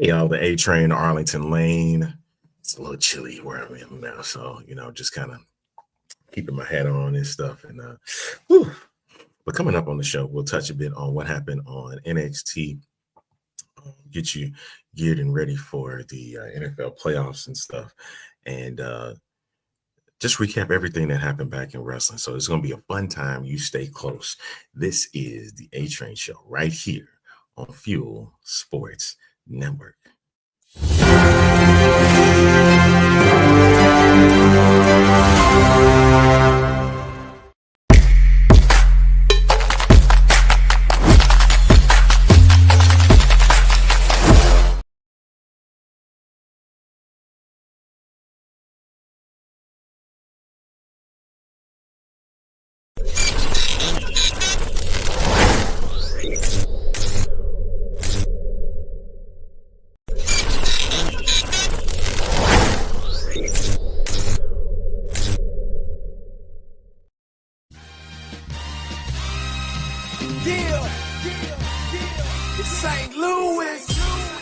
Hey, y'all, the A Train, Arlington Lane. It's a little chilly where I'm in now, so just kind of keeping my hat on and stuff. And whew. But coming up on the show, we'll touch a bit on what happened on NXT, get you geared and ready for the NFL playoffs and stuff, and just recap everything that happened back in wrestling. So it's going to be a fun time. You stay close. This is the A Train Show right here on Fuel Sports Network.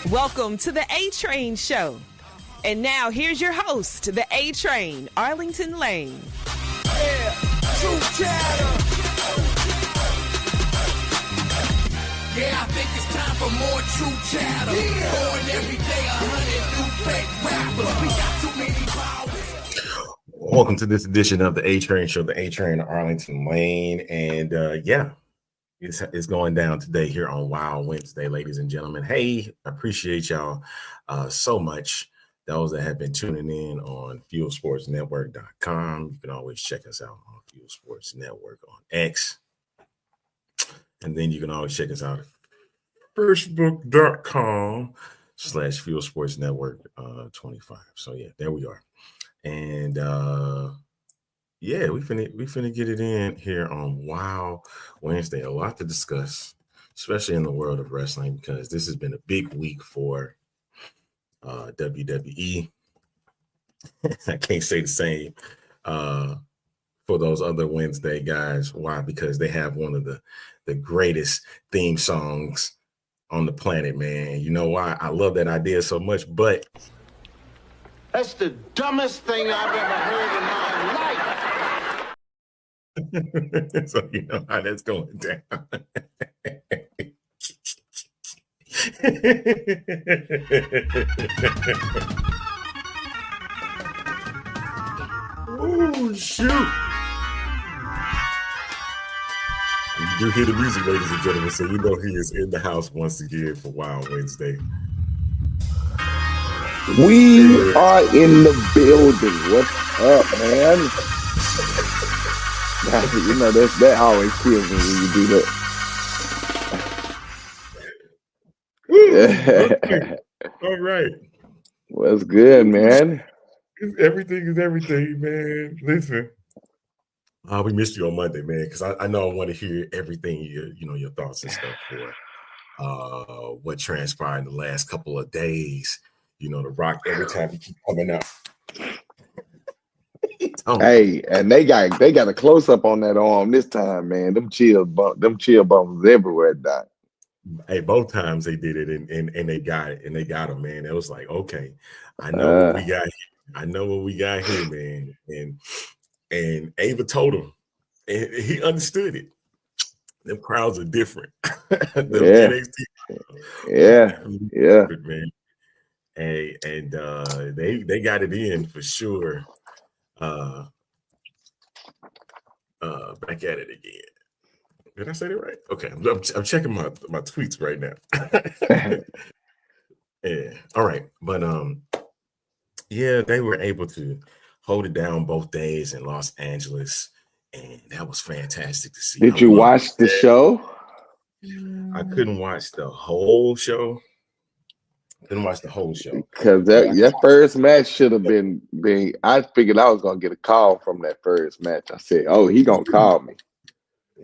Welcome to the A Train Show. And now here's your host, the A Train, Arlington Lane. Yeah, true chatter. Yeah, I think it's time for more true chatter. Born every day, 100 new fake rappers. We got too many powers. Welcome to this edition of the A Train Show, the A Train, Arlington Lane. And it's going down today here on Wild Wednesday, ladies and gentlemen. Hey, I appreciate y'all so much. Those that have been tuning in on FuelSportsNetwork.com. You can always check us out on Fuel Sports Network on X. And then you can always check us out at Facebook.com/Fuel Sports Network 25. So yeah, there we are. And yeah, we finna get it in here on Wow Wednesday. A lot to discuss, especially in the world of wrestling, because this has been a big week for WWE. I can't say the same for those other Wednesday guys. Why? Because they have one of the greatest theme songs on the planet, man. You know why I love that idea so much, but that's the dumbest thing I've ever heard in my life. So you know how that's going down. Oh, shoot. You do hear the music, ladies and gentlemen, so you know he is in the house once again for Wild Wednesday. We are in the building. What's up, man? You know, that always kills me when you do that. Okay. All right. What's good, man? Everything is everything, man. Listen. We missed you on Monday, man, because I know I want to hear everything, your thoughts and stuff for what transpired in the last couple of days. The Rock, every time he keep coming out. Hey, and they got a close up on that arm this time, man. Them chill bumps everywhere, Doc. Hey, both times they did it, and they got it, and they got him, man. It was like, okay, I know what we got here. I know what we got here, man. And Ava told him, and he understood it. Them crowds are different. Yeah, man. Hey, and they got it in for sure. Back at it again. Did I say that right? Okay, I'm checking my tweets right now. Yeah, all right, but yeah, they were able to hold it down both days in Los Angeles, and that was fantastic to see. Did you watch the show? I couldn't watch the whole show. Because that first match should have been. I figured I was gonna get a call from that first match. I said, "Oh, he gonna call me."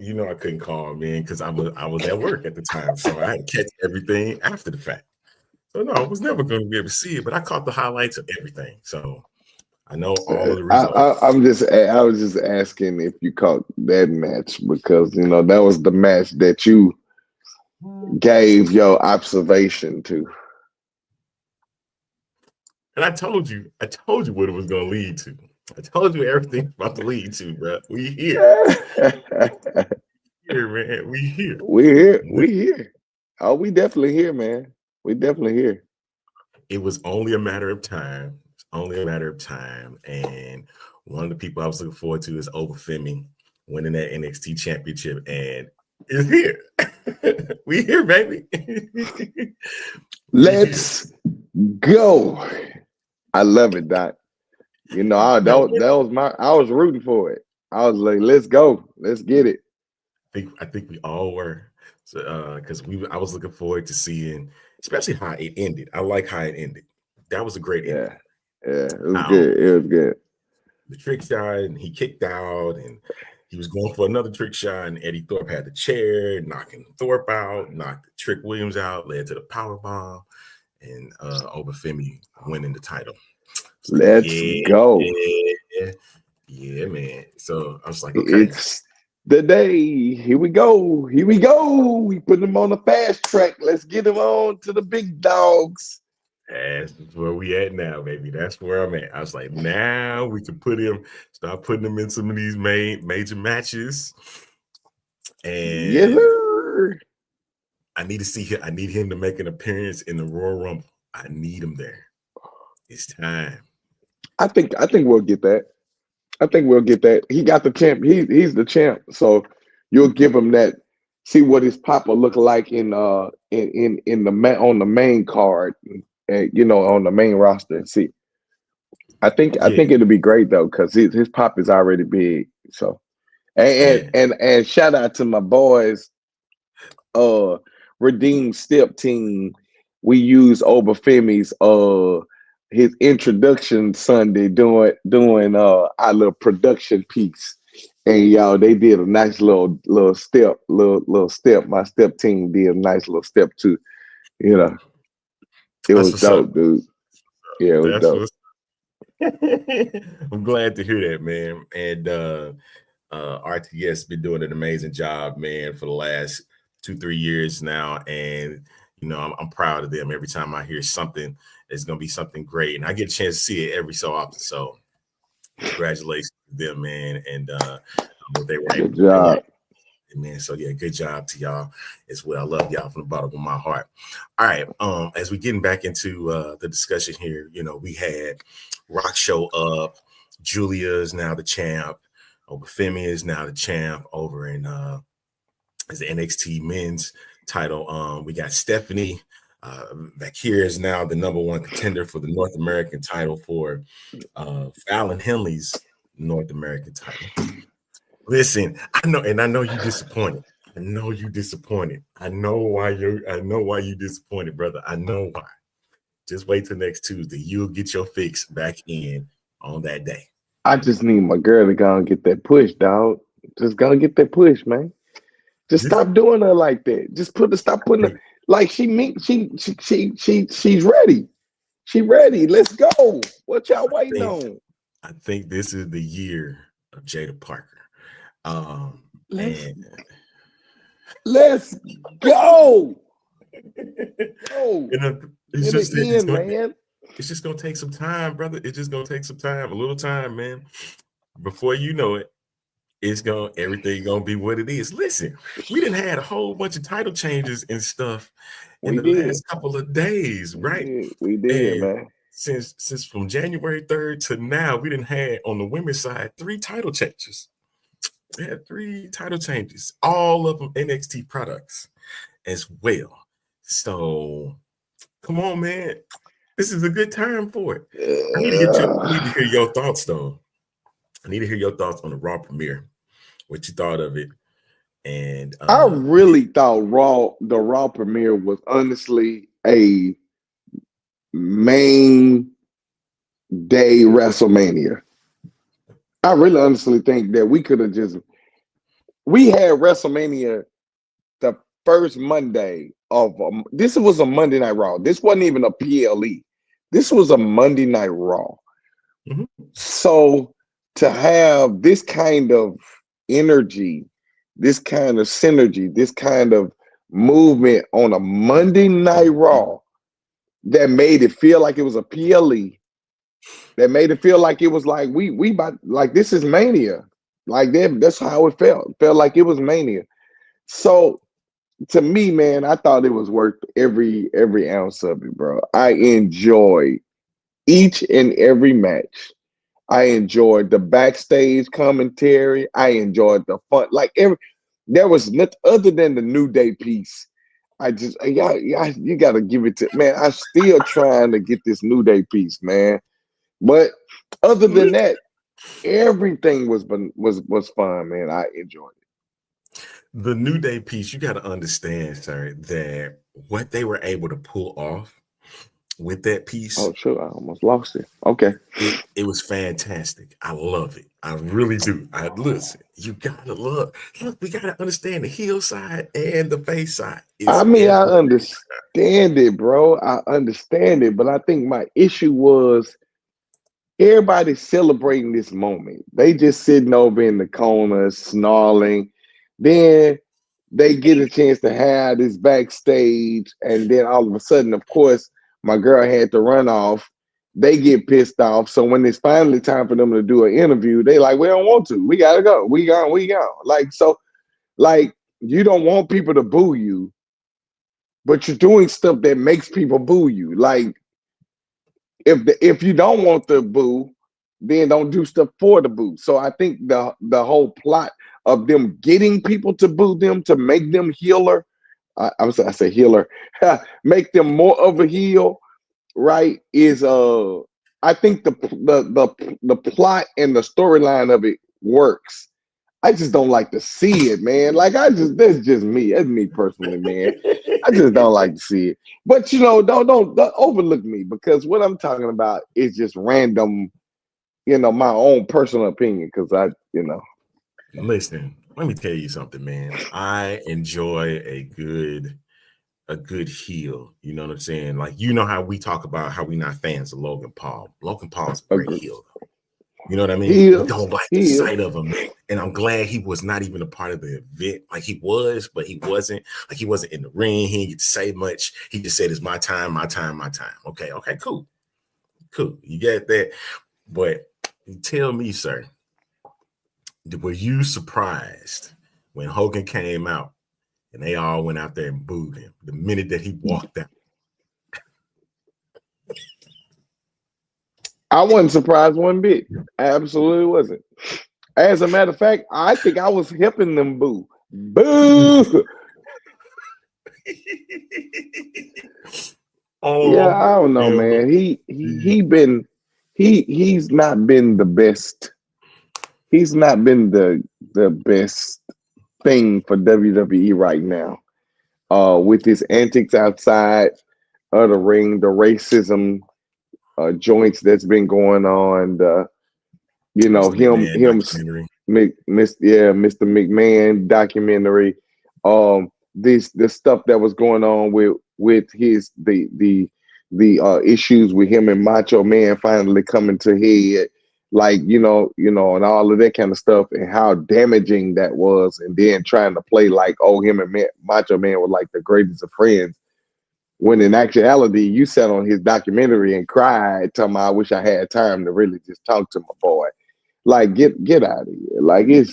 I couldn't call him in because I was at work at the time, so I had to catch everything after the fact. So no, I was never going to be able to see it, but I caught the highlights of everything. So I know all of the results. I was just asking if you caught that match because that was the match that you gave your observation to. And I told you what it was gonna lead to. I told you everything's about to lead to, bro. We here, man. We here. We here. Oh, we definitely here, man. We definitely here. It was only a matter of time. It's only a matter of time. And one of the people I was looking forward to is Obafemi winning that NXT championship, and it's here. We here, baby. Let's go. I love it, Doc. You know, I was rooting for it. I was like, let's go. Let's get it. I think we all were. So because I was looking forward to seeing, especially how it ended. I like how it ended. That was a great ending. Yeah, it was good. It was good. The trick shot, and he kicked out, and he was going for another trick shot, and Eddie Thorpe had the chair, knocking Thorpe out, knocked Trick Williams out, led to the power bomb, and Obafemi winning the title. So, let's go. Yeah, man. So I was like, okay. It's the day. Here we go. Here we go. We put him on the fast track. Let's get him on to the big dogs. That's where we at now, baby. That's where I'm at. I was like, now we can start putting him in some of these major matches. And yeah, I need to see him. I need him to make an appearance in the Royal Rumble. I need him there. It's time. I think we'll get that. I think we'll get that. He got the champ. He's the champ. So you'll give him that. See what his papa look like in on the main card. You know, on the main roster and see. I think it'll be great though, because his pop is already big. So and shout out to my boys, Redeemed Step Team. We use Obafemi's his introduction Sunday doing our little production piece. And y'all, they did a nice little step. My step team did a nice little step too. You know. It was dope, dude. Yeah, it was dope. I'm glad to hear that, man. And RTS been doing an amazing job, man, for the last 2-3 years now. And you know, I'm proud of them. Every time I hear something, it's gonna be something great, and I get a chance to see it every so often. So, congratulations to them, man, and what they were able to do. Man, so yeah, good job to y'all as well. I love y'all from the bottom of my heart. All right, as we getting back into the discussion here, you know, we had Rock show up. Julia is now the champ. Obafemi is now the champ over in as the NXT Men's title. We got Stephanie Vaquer is now the #1 contender for the North American title for Fallon Henley's North American title. Listen, I know you're disappointed. I know you're disappointed. I know why you're disappointed, brother. I know why. Just wait till next Tuesday. You'll get your fix back in on that day. I just need my girl to go and get that push, dog. Just go and get that push, man. Just stop doing her like that. Just stop putting her like she's ready. She ready. Let's go. What y'all waiting on? I think this is the year of Jada Parker. Let's go. It's just gonna take some time, brother. It's just gonna take some time, a little time, man. Before you know it, everything gonna be what it is. Listen, we done had a whole bunch of title changes and stuff in the last couple of days, right? We did, man. Since from January 3rd to now, we done had on the women's side 3 title changes. We had 3 title changes, all of them NXT products as well. So come on, man. This is a good time for it. I need to hear your thoughts, though. I need to hear your thoughts on the Raw premiere. What you thought of it? And I really thought the Raw premiere was honestly a main day WrestleMania. I really honestly think that we had WrestleMania the first Monday of this was a Monday Night Raw. This wasn't even a PLE. This was a Monday Night Raw. Mm-hmm. So to have this kind of energy, this kind of synergy, this kind of movement on a Monday Night Raw that made it feel like it was a PLE, That made it feel like it was like we about like this is mania. Like that's how it felt. It felt like it was mania. So to me, man, I thought it was worth every ounce of it, bro. I enjoyed each and every match. I enjoyed the backstage commentary. I enjoyed the fun. Like there was nothing other than the New Day piece. I just you got to give it to man. I'm still trying to get this New Day piece, man. But other than that, everything was fun, man. I enjoyed it. The New Day piece, you got to understand, sir, that what they were able to pull off with that piece. Oh, sure. I almost lost it. Okay. It was fantastic. I love it. I really do. Listen, you gotta look, we gotta understand the heel side and the face side. I mean, I understand it, bro. I understand it, but I think my issue was everybody's celebrating this moment. They just sitting over in the corner, snarling. Then they get a chance to have this backstage, and then all of a sudden, of course, my girl had to run off. They get pissed off. So when it's finally time for them to do an interview, they like, we don't want to. We gotta go. We gone. Like, so, like, you don't want people to boo you, but you're doing stuff that makes people boo you. Like, if you don't want the boo, then don't do stuff for the boo. So I think the whole plot of them getting people to boo them to make them healer. I say healer, make them more of a heel, right? Is I think the plot and the storyline of it works. I just don't like to see it, man. Like that's just me. That's me personally, man. I just don't like to see it. But don't overlook me because what I'm talking about is just random, my own personal opinion. Because Listen, let me tell you something, man. I enjoy a good heel. You know what I'm saying? Like, how we talk about how we not fans of Logan Paul. Logan Paul's a great heel. You know what I mean? We don't like the sight of him. And I'm glad he was not even a part of the event. Like he was, but he wasn't. Like he wasn't in the ring. He didn't get to say much. He just said, it's my time, my time, my time. Okay, cool. Cool. You get that? But tell me, sir, were you surprised when Hogan came out and they all went out there and booed him the minute that he walked out? I wasn't surprised one bit. I absolutely wasn't. As a matter of fact, I think I was helping them boo. Boo! Yeah, I don't know, man. He's not been the best. He's not been the best thing for WWE right now. With his antics outside of the ring, the racism joints that's been going on, Mr. McMahon documentary, this stuff that was going on with his the issues with him and Macho Man finally coming to head, like and all of that kind of stuff, and how damaging that was, and then trying to play like him and Macho Man were like the greatest of friends. When in actuality, you sat on his documentary and cried, telling me, I wish I had time to really just talk to my boy. Like, get out of here. Like, it's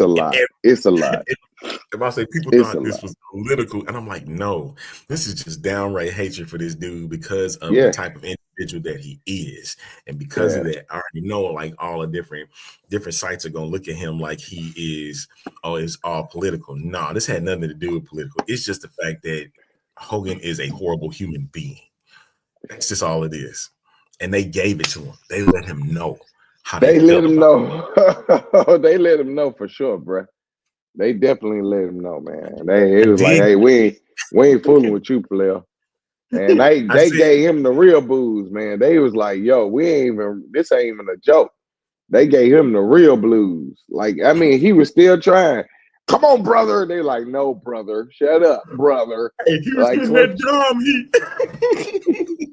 a lot. It's a lot. If I say people thought this was political, and I'm like, no, this is just downright hatred for this dude because of the type of individual that he is. And because of that, I already know like all the different sites are going to look at him like he is, it's all political. No, this had nothing to do with political. It's just the fact that Hogan is a horrible human being. That's just all it is. And they gave it to him. They let him know how they let him know. They let him know for sure, bro. They definitely let him know, man. It was like, hey, we ain't fooling with you, player. And they gave him the real booze, man. They was like, yo, this ain't even a joke. They gave him the real blues. Like, I mean, he was still trying. Come on, brother. They like, no, brother. Shut up, brother. Hey, he was getting that dumb heat.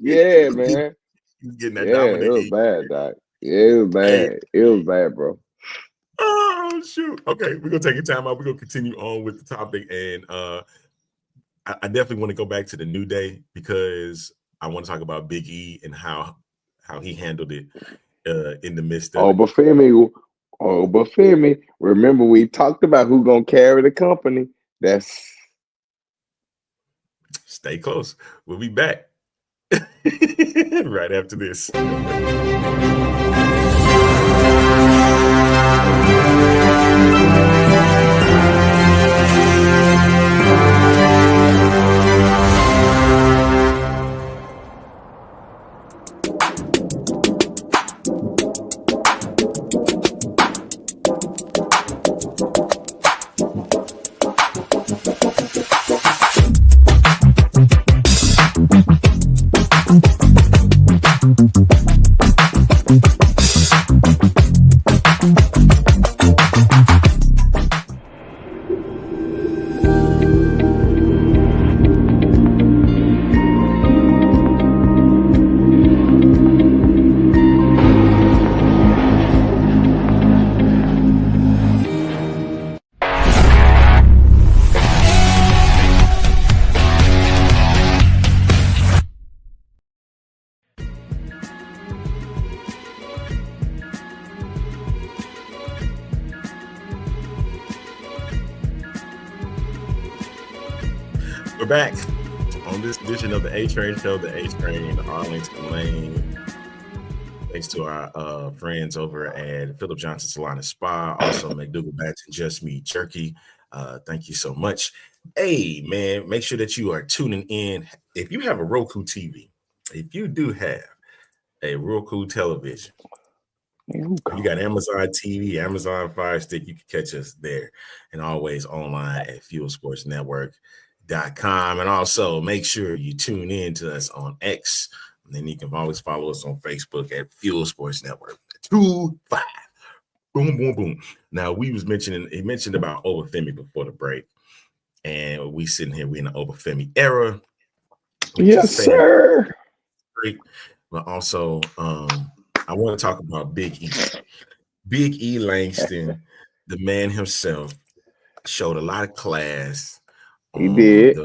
Yeah, man. He's getting that dominant it was heat. bad, Doc. Yeah, it was bad. Hey. It was bad, bro. Oh, shoot. Okay, we're going to take a time out. We're going to continue on with the topic. And I definitely want to go back to the New Day because I want to talk about Big E and how how he handled it in the midst of Oh, it. but Femi, remember we talked about who gonna carry the company. That's Stay close. We'll be back right after this. We're back on this edition of the A Train Show, the A Train, Arlington Lane. Thanks to our friends over at Philip Johnson Salon and Spa, also McDougal Bats and Just Meat Jerky. Thank you so much. Hey, man, make sure that you are tuning in. If you have a Roku TV, if you do have a Roku television, you got Amazon TV, Amazon Fire Stick, you can catch us there, and always online at FuelSportsNetwork.com. And also make sure you tune in to us on X. And then you can always follow us on Facebook at Fuel Sports Network. 25. Boom, boom, boom. Now, he mentioned about Obafemi before the break. And we sitting here, we in the Obafemi era. yes, sir. Great. But also, I want to talk about Big E. Big E Langston, the man himself, showed a lot of class. He did.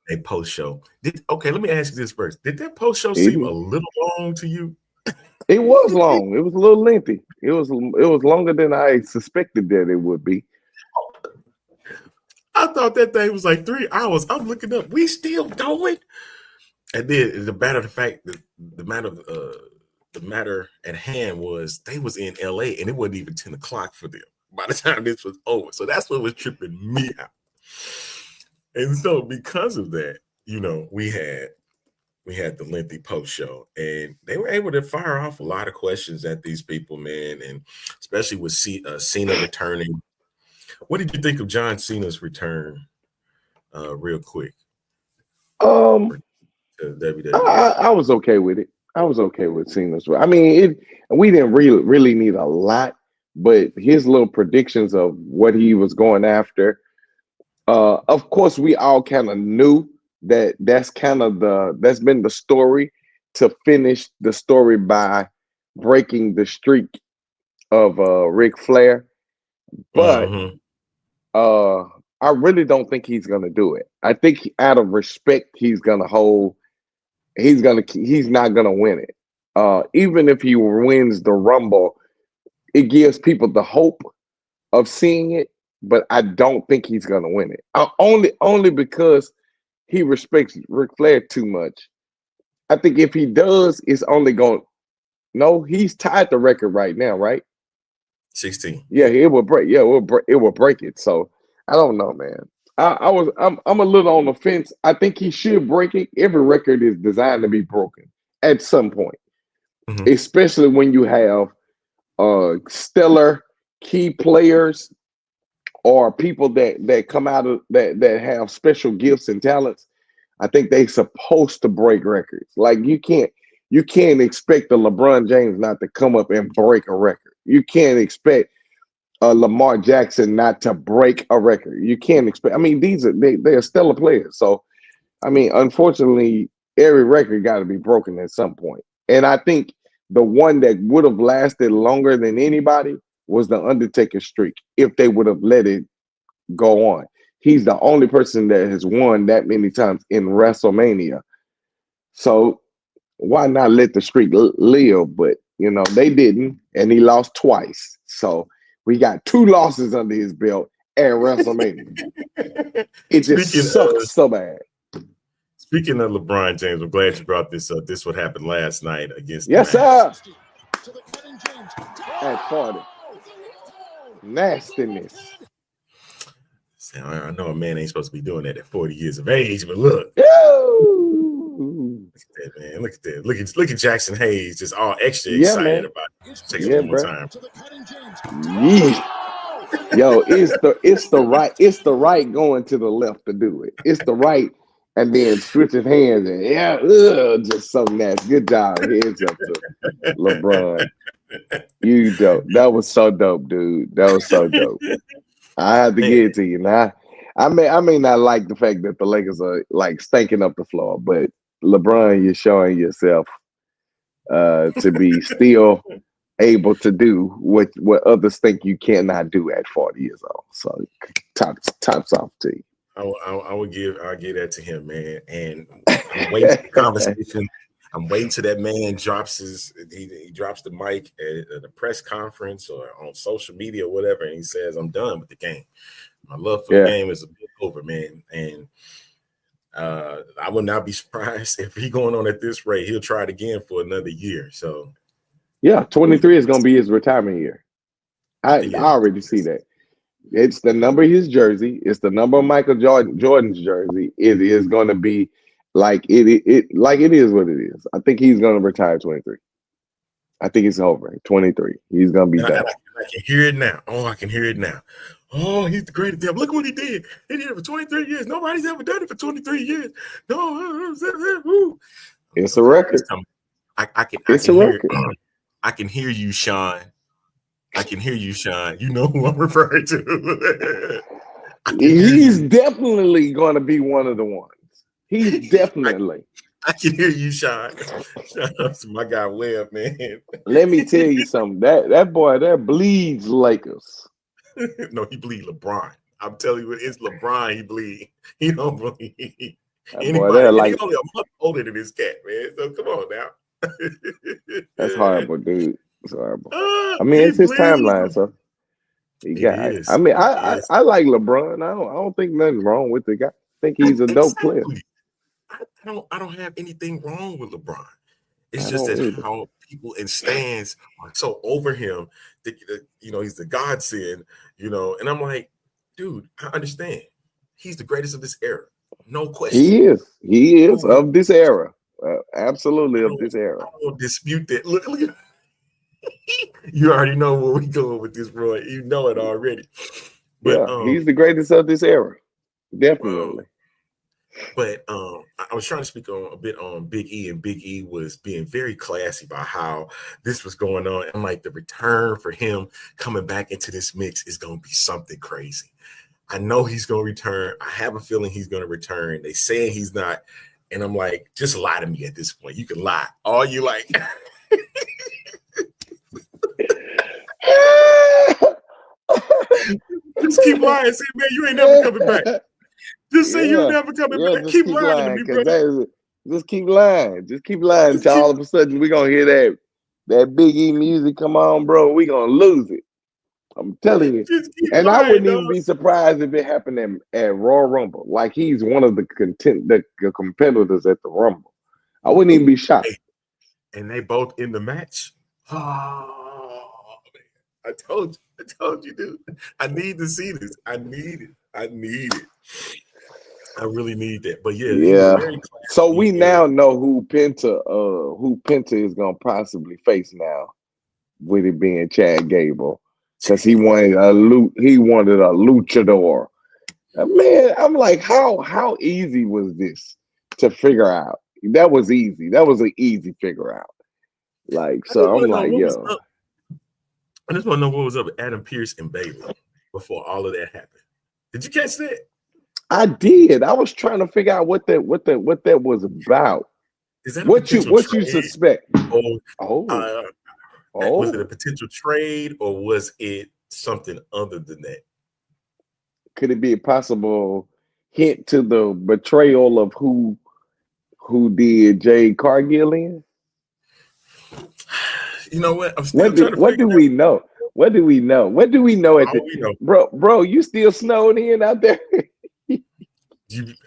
A post show. Let me ask you this first. Did that post show seem a little long to you? It was long. It was a little lengthy. It was longer than I suspected that it would be. I thought that thing was like 3 hours. I'm looking up. We still going? And then the matter at hand was they was in LA and it wasn't even 10 o'clock for them by the time this was over. So that's what was tripping me out. And so because of that, we had the lengthy post show, and they were able to fire off a lot of questions at these people, man, and especially with Cena returning. What did you think of John Cena's return? Real quick. I was okay with it. I was okay with Cena's. I mean, we didn't really need a lot, but his little predictions of what he was going after. Of course, we all kind of knew that's been the story to finish the story by breaking the streak of Ric Flair. But I really don't think he's gonna do it. I think out of respect, he's not gonna win it. Even if he wins the Rumble, it gives people the hope of seeing it. But I don't think he's gonna win it. Only because he respects Ric Flair too much. I think if he does, it's only going. No, he's tied the record right now, right? 16. Yeah, it will break. Yeah, it will break it. So I don't know, man. I'm a little on the fence. I think he should break it. Every record is designed to be broken at some point, especially when you have stellar key players or people that come out of that have special gifts and talents. I think they're supposed to break records. Like you can't expect the LeBron James not to come up and break a record. You can't expect Lamar Jackson not to break a record. You can't expect. I mean, they are stellar players. So, I mean, unfortunately, every record got to be broken at some point. And I think the one that would have lasted longer than anybody was the Undertaker streak if they would have let it go on. He's the only person that has won that many times in WrestleMania. So why not let the streak live? But they didn't, and he lost twice. So we got 2 losses under his belt at WrestleMania. It just sucks so bad. Speaking of LeBron James, I'm glad you brought this up. This what happened last night against Yes, sir. At 40. Nastiness. I know a man ain't supposed to be doing that at 40 years of age, but look. Look at that, man. Look at that. Look at Jackson Hayes just all extra excited about it. Take it one more time. Yeah. Yo, it's the right going to the left to do it. It's the right, and then switching hands and just so nasty. Good job. Heads up to LeBron. You dope. That was so dope, dude. That was so dope. I have to give it to you. Now, I may not like the fact that the Lakers are like stinking up the floor, but LeBron, you're showing yourself to be still able to do what others think you cannot do at 40 years old. So tops off to you. I'll give that to him, man. And I'm waiting for the conversation. I'm waiting till that man drops he drops the mic at a press conference or on social media or whatever, and he says, "I'm done with the game. My love for the game is a bit over, man." And I would not be surprised if he going on at this rate. He'll try it again for another year. So, yeah, 23 is going to be his retirement year. I already see that. It's the number of his jersey. It's the number of Michael Jordan's jersey. It is going to be like it is what it is. I think he's going to retire 23. I think it's over. 23. He's going to be done. I can hear it now. Oh, I can hear it now. Oh, he's the greatest. Look what he did. He did it for 23 years. Nobody's ever done it for 23 years. No. It's a record. It's a record. I can hear you, Sean. I can hear you, Sean. You know who I'm referring to. He's definitely going to be one of the ones. He's definitely. I can hear you, Sean. Shout out to my guy Webb, man. Let me tell you something. That boy there bleeds Lakers. No, he bleed LeBron. I'm telling you, it's LeBron he bleed. He don't bleed anybody. He's only a month older than this cat, man. So come on now. That's horrible, dude. It's horrible. I mean, it's his timeline, so he got. I mean, I like LeBron. I don't think nothing wrong with the guy. I think he's a dope player. I don't have anything wrong with LeBron. It's just that how people in stands are so over him that he's the godsend, and I'm like, dude, I understand. He's the greatest of this era. No question. He is of this era. Absolutely of this era. I don't dispute that. Look at you already know where we going with this, bro. You know it already. But he's the greatest of this era. Definitely. But I was trying to speak a bit on Big E, and Big E was being very classy about how this was going on. And like the return for him coming back into this mix is going to be something crazy. I know he's going to return. I have a feeling he's going to return. They saying he's not. And I'm like, just lie to me at this point. You can lie all you like. Just keep lying. Say, man, you ain't never coming back. Just say you're never coming back. Keep lying to me, brother. Just keep lying. Just keep lying until all of a sudden we're going to hear that Big E music come on, bro. We're going to lose it. I'm telling you. And I wouldn't even be surprised if it happened at Royal Rumble. Like he's one of the competitors at the Rumble. I wouldn't even be shocked. And they both in the match. Oh, man. I told you, dude. I need to see this. I need it. I really need that. But yeah. So we now know who Penta is gonna possibly face now, with it being Chad Gable. Because he wanted a luchador. Man, I'm like, how easy was this to figure out? That was easy. That was an easy figure out. Like, so I'm like, yo. I just want to know what was up with Adam Pearce and Bayley before all of that happened. Did you catch that? I did. I was trying to figure out what that was about. Is that what you suspect? Was it a potential trade or was it something other than that? Could it be a possible hint to the betrayal of who did Jade Cargill in? You know what? I'm still trying to What do figure we know? What do we know? What do we know at out. the Oh, you know, bro? You still snowed in out there?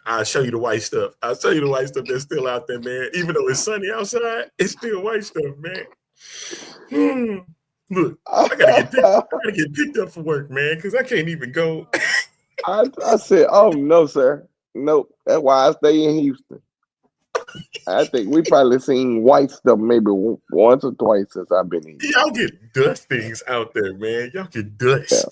I'll show you the white stuff. I'll show you the white stuff that's still out there, man. Even though it's sunny outside, it's still white stuff, man. Look, I gotta get picked up for work, man, because I can't even go. I said, oh no, sir. Nope. That's why I stay in Houston. I think we probably seen white stuff maybe once or twice since I've been here. Y'all get dust things out there, man. Y'all get dust. Yeah.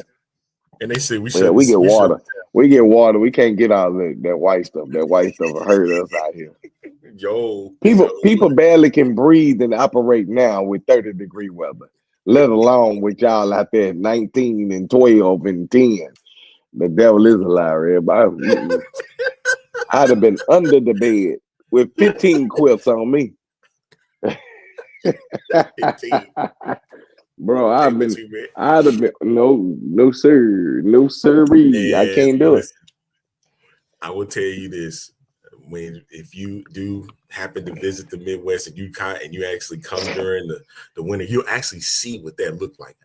And they say we Yeah, should. we get water. We get water. We can't get all that white stuff. That white stuff hurt us out here. People barely can breathe and operate now with 30-degree weather, let alone with y'all out there at 19 and 12 and 10. The devil is a liar, everybody. I'd have been under the bed with 15 quilts on me. 15. Bro, I'd have been no sirree. I can't do it. I will tell you this: if you do happen to visit the Midwest and you actually come during the winter, you'll actually see what that looked like.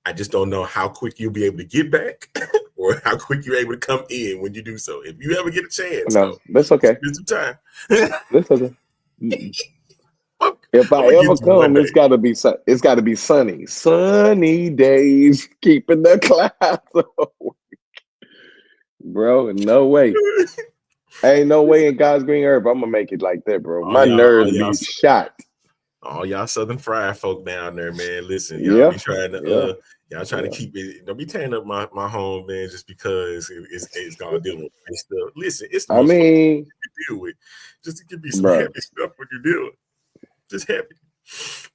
I just don't know how quick you'll be able to get back or how quick you're able to come in when you do so. If you ever get a chance, no, that's okay. Spend some time. That's okay. If I ever come, it's gotta be sunny. Sunny days, keeping the clouds away. Bro, no way. Ain't no way in God's green earth I'm gonna make it like that, bro. My nerves be shot. All y'all Southern Fried folk down there, man. Listen, y'all be trying to y'all trying to keep it. Don't be tearing up my home, man, just because it's gonna deal with stuff. Listen, it's the most fun you deal with. Just to give me some happy stuff when you deal with. Just happy,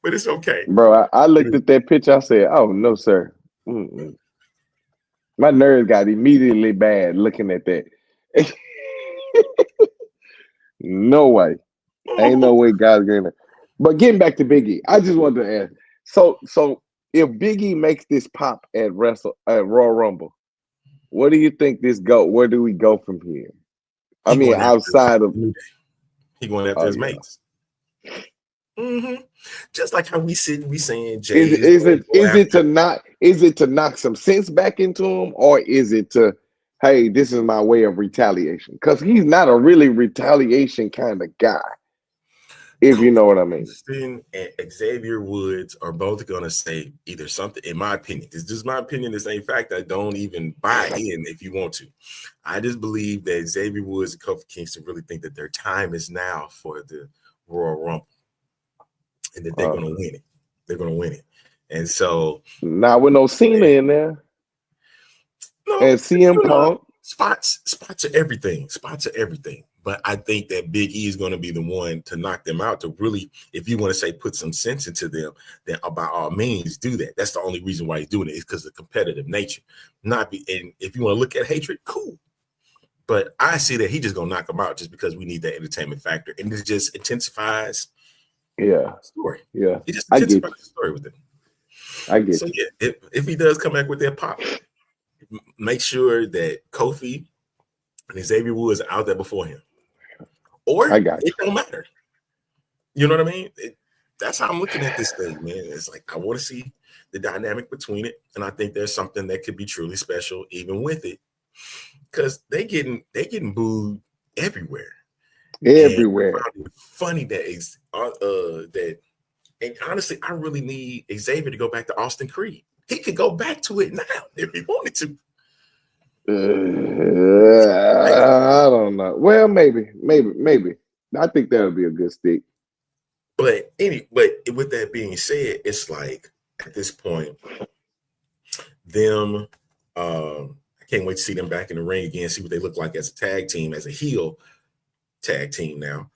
but it's okay, bro. I looked at that picture. I said, "Oh no, sir." Mm-mm. My nerves got immediately bad looking at that. No way, ain't no way God's gonna. But getting back to Big E, I just wanted to ask. So if Big E makes this pop at Royal Rumble, what do you think this go? Where do we go from here? I mean, outside of he going after his mates. Mm-hmm. Just like how we saying Jay is it to knock some sense back into him, or is it to, hey, this is my way of retaliation? Because he's not a really retaliation kind of guy, if you know what I mean. And Xavier Woods are both gonna say either something. In my opinion, it's just my opinion. This ain't fact. I don't even buy in. If you want to, I just believe that Xavier Woods and Kofi Kingston really think that their time is now for the Royal Rumble. And that they're going to win it. They're going to win it. And so now with no Cena in there, and CM Punk, spots are everything. Spots are everything. But I think that Big E is going to be the one to knock them out. To really, if you want to say put some sense into them, then by all means do that. That's the only reason why he's doing it is because of the competitive nature. And if you want to look at hatred, cool. But I see that he just going to knock them out just because we need that entertainment factor, and it just intensifies. Story. Yeah. He just intensifies the story with it. I get so if he does come back with that pop, make sure that Kofi and Xavier Woods are out there before him. Or it don't matter. You know what I mean? That's how I'm looking at this thing, man. It's like I want to see the dynamic between it, and I think there's something that could be truly special even with it. Because they getting booed everywhere. Everywhere. Funny that and honestly, I really need Xavier to go back to Austin Creed. He could go back to it now if he wanted to. I don't know. Well, maybe. I think that would be a good stick. But with that being said, it's like at this point, them. I can't wait to see them back in the ring again. See what they look like as a tag team, as a heel tag team now.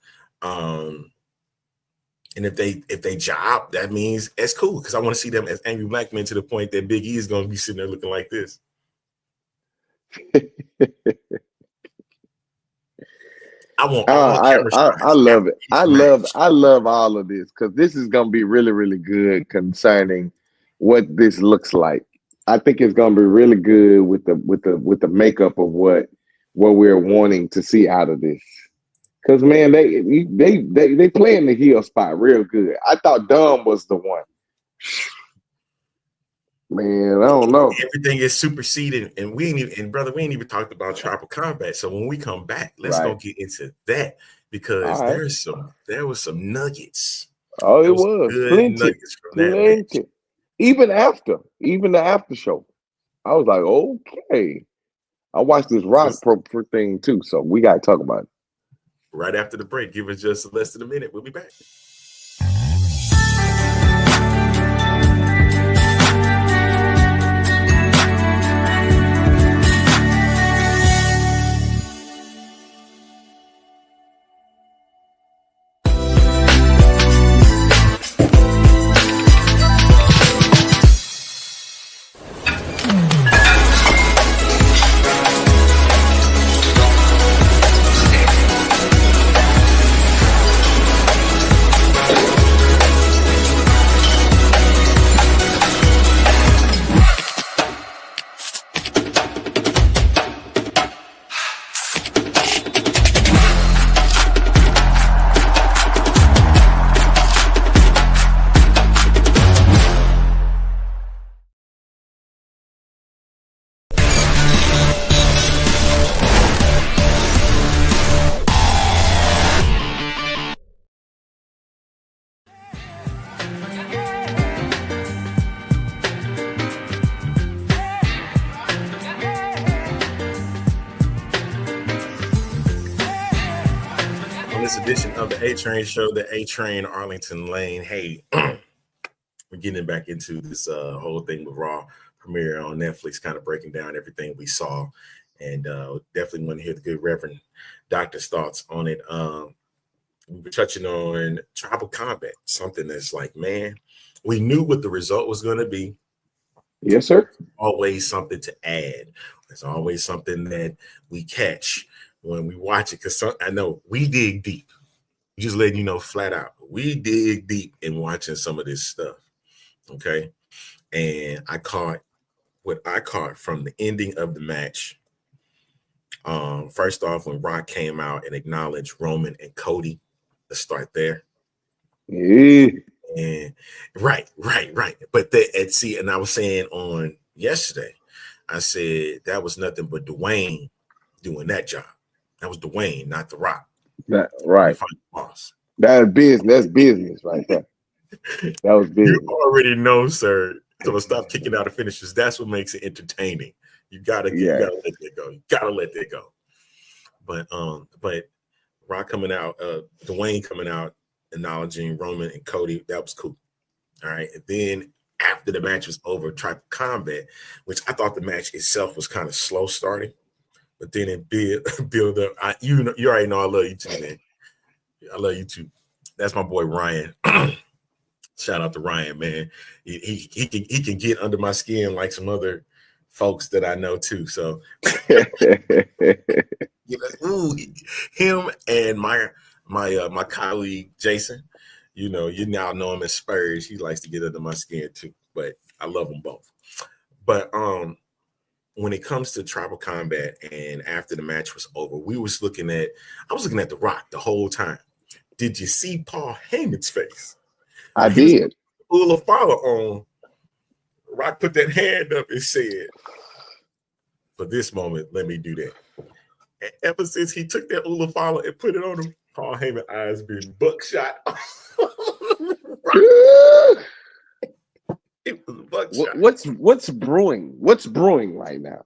And if they job, that means it's cool because I want to see them as angry black men to the point that Big E is going to be sitting there looking like this. I love it. I love all of this because this is going to be really, really good concerning what this looks like. I think it's going to be really good with the makeup of what we're wanting to see out of this. Because man, they playing the heel spot real good. I thought Dom was the one Man, I don't know. Everything is superseded, and we ain't even, and brother, we ain't even talked about Tribal Combat. So when we come back, let's go Right. get into that because All right. there was some nuggets. Oh, There it was some was good plenty, nuggets from that match. plenty. Even the after show, I was like, okay. I watched this Rock pro thing too, so we gotta talk about it. Right after the break, give us just less than a minute. We'll be back. On this edition of the A Train Show, the A Train Arlington Lane. Hey, we're getting back into this whole thing with Raw premiere on Netflix, kind of breaking down everything we saw, and definitely want to hear the good Reverend Doctor's thoughts on it. We were touching on Tribal Combat, something that's like, man, we knew what the result was going to be. Yes, sir. Always something to add. There's always something that we catch when we watch it, because I know we dig deep. Just letting you know flat out, we dig deep in watching some of this stuff. Okay. And I caught what I caught from the ending of the match. First off, when Rock came out and acknowledged Roman and Cody, let's start there. Yeah. And right. But and I was saying on yesterday, I said that was nothing but Dwayne doing that job. That was Dwayne, not The Rock. Right. Boss. That's business right there. That was business. You already know, sir. So stop kicking out of finishes. That's what makes it entertaining. You gotta let that go. You gotta let that go. But Rock coming out, Dwayne coming out, acknowledging Roman and Cody, that was cool. All right. And then after the match was over, Tribal Combat, which I thought the match itself was kind of slow starting, but then it build up. You already know I love you too, man. I love you too. That's my boy Ryan. Shout out to Ryan, man. He can get under my skin like some other folks that I know too. So him and my colleague Jason, you now know him as Spurs. He likes to get under my skin too, but I love them both. But when it comes to Tribal Combat and after the match was over, I was looking at The Rock the whole time. Did you see Paul Heyman's face? I did. Ula follow on. Rock put that hand up and said, for this moment, let me do that. And ever since he took that Ula follow and put it on him, Paul Heyman eyes been buckshot. It was buckshot. What's brewing? What's brewing right now?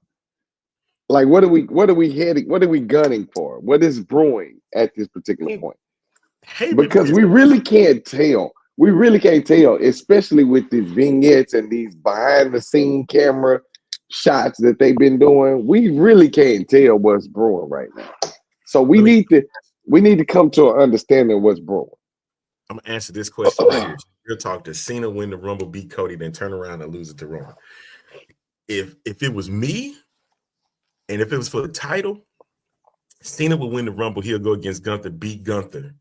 Like, what are we heading? What are we gunning for? What is brewing at this particular point? Because we really can't tell. We really can't tell, especially with these vignettes and these behind-the-scene camera shots that they've been doing. We really can't tell what's brewing right now. So we need to come to an understanding of what's brewing. I'm gonna answer this question right here. Real talk. Does Cena win the Rumble, beat Cody, then turn around and lose it to Roman? If it was me, and if it was for the title, Cena would win the Rumble. He'll go against Gunther, beat Gunther,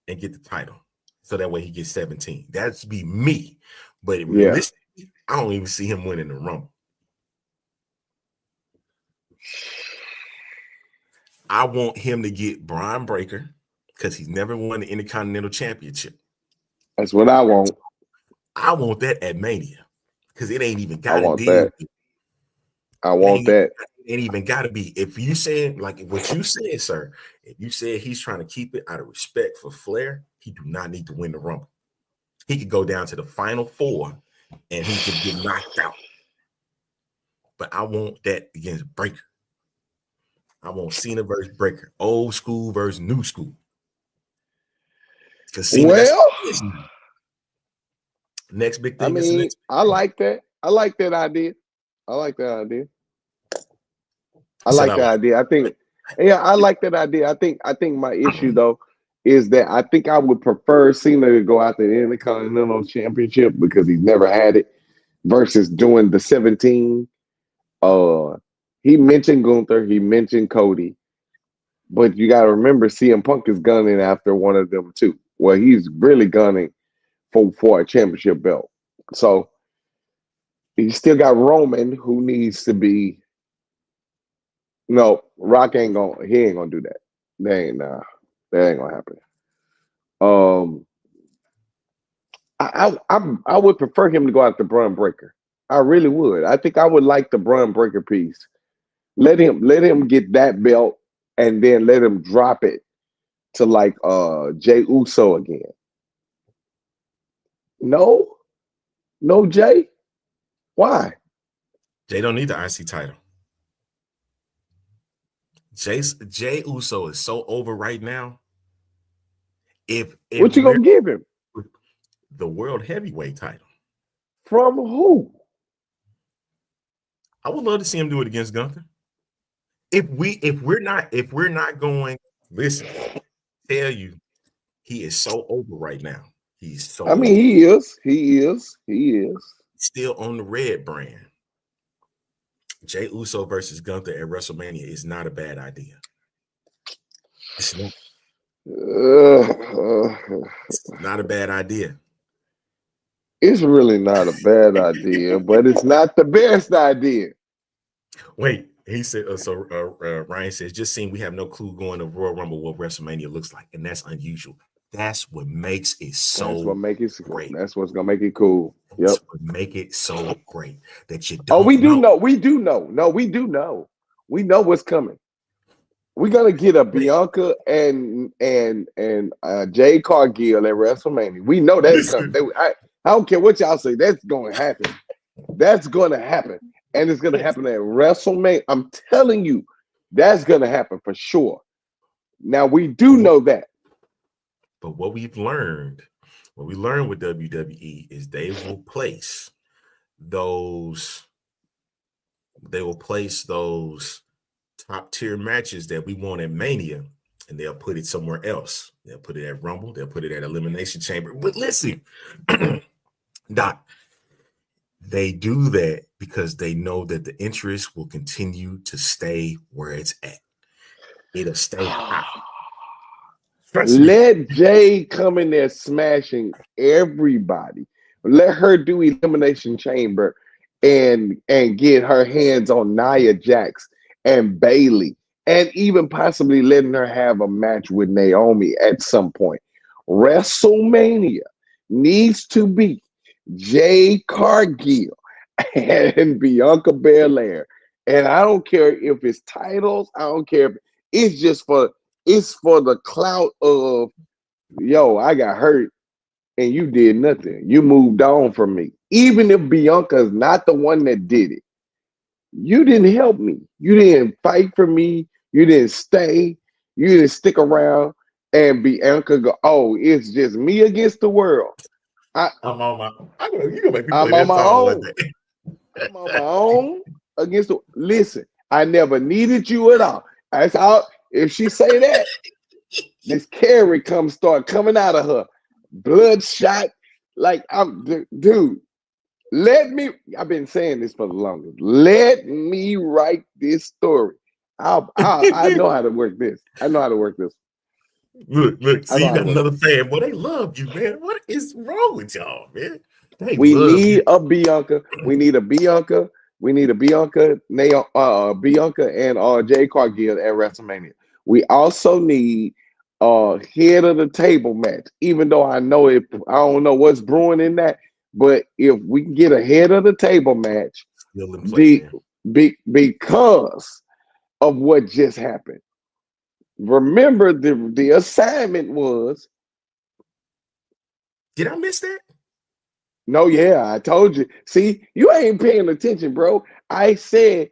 and get the title. So that way he gets 17. That'd be me. But realistically, I don't even see him winning the Rumble. I want him to get Braun Breaker because he's never won the Intercontinental Championship. That's what I want. I want that at Mania because it ain't even I got to want deal. that. I want that. It ain't even got to be. If you said like what you said, sir, if you said he's trying to keep it out of respect for Flair, he do not need to win the Rumble. He could go down to the final 4 and he could get knocked out. But I want that against Breaker. I want Cena versus Breaker, old school versus new school. Well, next big I thing mean, I like that. I like that idea. I like that idea. I like that idea. I think, yeah, I like that idea. I think my issue though is that I think I would prefer Cena to go out the Intercontinental Championship because he's never had it versus doing the 17. He mentioned Gunther, he mentioned Cody, but you got to remember CM Punk is gunning after one of them too. Well, he's really gunning for a championship belt. So you still got Roman who needs to be. No, Rock ain't gonna do that. That ain't gonna happen. I would prefer him to go out the Braun Breaker. I really would. I think I would like the Braun Breaker piece. Let him get that belt and then let him drop it to like Jey Uso again. No, Jay. Why? Jay don't need the IC title. Jey Uso is so over right now. If what you gonna give him? The world heavyweight title. From who? I would love to see him do it against Gunther. If we're not going, listen, tell you, he is so over right now. He's so. I mean, he is. Still on the red brand. Jey Uso versus Gunther at WrestleMania is not a bad idea. It's not a bad idea. It's really not a bad idea, but it's not the best idea. Wait, he said. Ryan says, just seeing we have no clue going to Royal Rumble what WrestleMania looks like, and that's unusual. That's what makes it so. That's what makes it great. That's what's gonna make it cool. Yep. That's what make it so great that you don't. Oh, we do know. We do know. No, we do know. We know what's coming. We're gonna get a Bianca and Jade Cargill at WrestleMania. We know that's coming. I don't care what y'all say. That's going to happen. That's going to happen, and it's going to happen at WrestleMania. I'm telling you, that's going to happen for sure. Now we do know that. But what we learned with WWE is they will place those top tier matches that we want at Mania, and they'll put it somewhere else. They'll put it at Rumble. They'll put it at Elimination Chamber. But listen, Doc, they do that because they know that the interest will continue to stay where it's at. It'll stay high. Let Jay come in there smashing everybody. Let her do Elimination Chamber and get her hands on Nia Jax and Bayley, and even possibly letting her have a match with Naomi at some point. WrestleMania needs to be Jade Cargill and Bianca Belair. And I don't care if it's titles. I don't care if it's just for the clout of, yo, I got hurt and you did nothing. You moved on from me. Even if Bianca is not the one that did it, you didn't help me. You didn't fight for me. You didn't stay. You didn't stick around. And Bianca go, oh, it's just me against the world. I'm on my own. I'm on my own against the. Listen, I never needed you at all. That's all. If she say that, this Carrie start coming out of her, bloodshot. Like dude. Let me. I've been saying this for the longest. Let me write this story. I know how to work this. Look. See, you got another fan. Well, they love you, man. What is wrong with y'all, man? We need a Bianca. We need a Bianca. Bianca and Jade Cargill at WrestleMania. We also need a head of the table match. Even though I don't know what's brewing in that. But if we can get ahead of the table match, Still in place, because of what just happened. Remember, the assignment was. Did I miss that? No, yeah, I told you. See, you ain't paying attention, bro. I said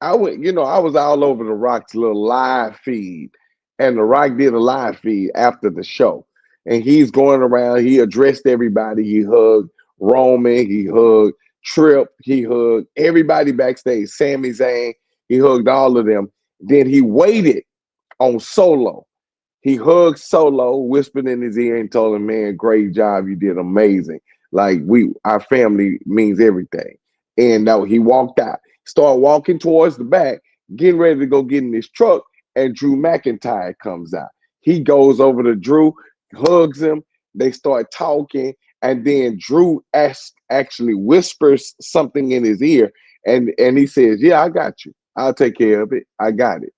I went, I was all over the Rock's little live feed, and the Rock did a live feed after the show. And he's going around, he addressed everybody. He hugged Roman, he hugged Trip, he hugged everybody backstage, Sami Zayn, he hugged all of them. Then he waited on Solo. He hugged Solo, whispered in his ear, and told him, "Man, great job. You did amazing. Like, our family means everything." And now he walked out, started walking towards the back, getting ready to go get in his truck, and Drew McIntyre comes out. He goes over to Drew, hugs him. They start talking, and then Drew actually whispers something in his ear, and he says, "Yeah, I got you. I'll take care of it. I got it."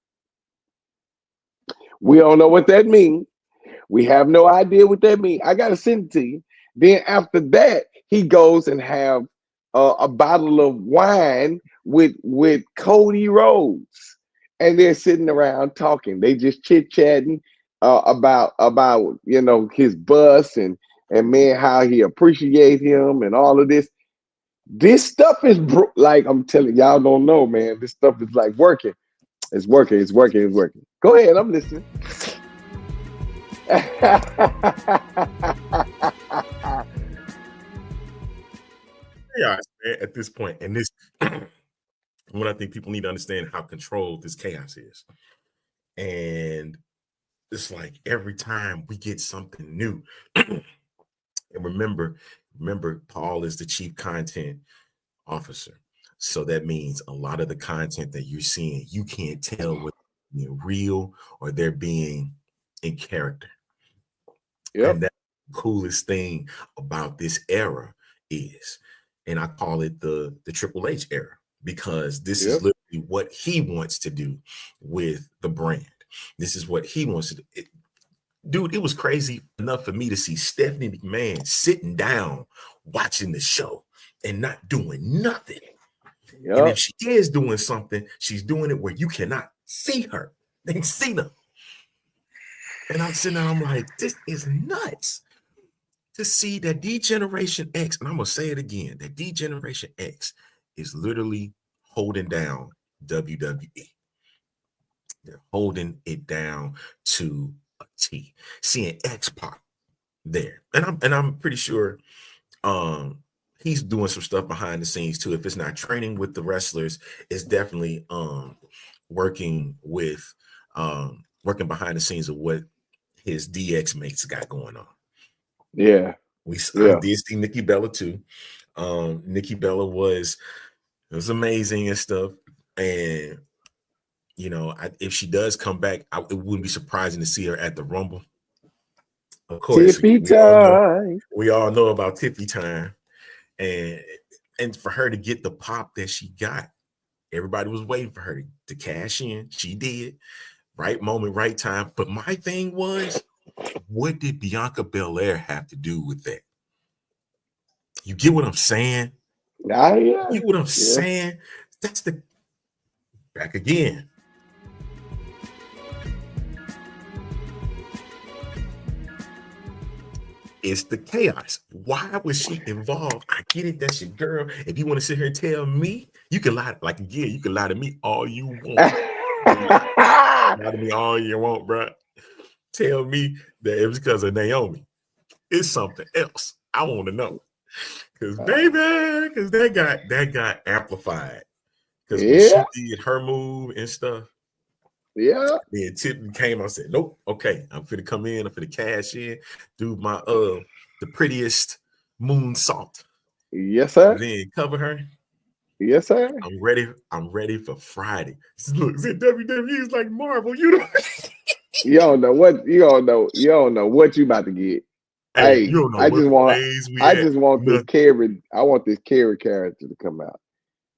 We don't know what that means. We have no idea what that means. I got to send it to you. Then after that, he goes and have a bottle of wine with Cody Rhodes, and they're sitting around talking. They just chit chatting about his bus and man, how he appreciates him and all of this. This stuff is like, I'm telling y'all, don't know, man. This stuff is like working. It's working. It's working. It's working. Go ahead. I'm listening. Chaos, man, at this point, and this, what I think people need to understand how controlled this chaos is, and it's like every time we get something new, and remember, Paul is the chief content officer, so that means a lot of the content that you're seeing, you can't tell whether they're real or they're being in character. Yep. And that's the coolest thing about this era is, and I call it the Triple H era, because this is literally what he wants to do with the brand. This is what he wants to do. Dude, it was crazy enough for me to see Stephanie McMahon sitting down watching the show and not doing nothing. Yep. And if she is doing something, she's doing it where you cannot see her. They see them. And I'm sitting there, I'm like, this is nuts. To see that D-Generation X, and I'm going to say it again, that D-Generation X is literally holding down WWE. They're holding it down to a T. Seeing X-Pac there. And I'm pretty sure he's doing some stuff behind the scenes too. If it's not training with the wrestlers, it's definitely working behind the scenes of what his DX mates got going on. Yeah. I did see Nikki Bella too. Nikki Bella was amazing and stuff. And if she does come back, it wouldn't be surprising to see her at the Rumble. Of course, Tiffy time. We all know about Tiffy time. And for her to get the pop that she got, everybody was waiting for her to cash in. She did. Right moment, right time. But my thing was, what did Bianca Belair have to do with that? You get what I'm saying? Yeah. You get what I'm saying? That's back again. It's the chaos. Why was she involved? I get it. That's your girl. If you want to sit here and tell me, you can lie. Like, again, you can lie to me all you want. Lie to me all you want, bro. Tell me that it was because of Naomi. It's something else. I want to know. Because that got amplified. Because when she did her move and stuff, then Tiffany came out and said, "Nope, okay, I'm finna come in, I'm finna cash in, do my the prettiest moonsault." Yes, sir. Then cover her. Yes, sir. I'm ready for Friday. Look, WWE is like Marvel Universe. You don't know what you about to get. Hey, I just want this Carrie. I want this Carrie character to come out.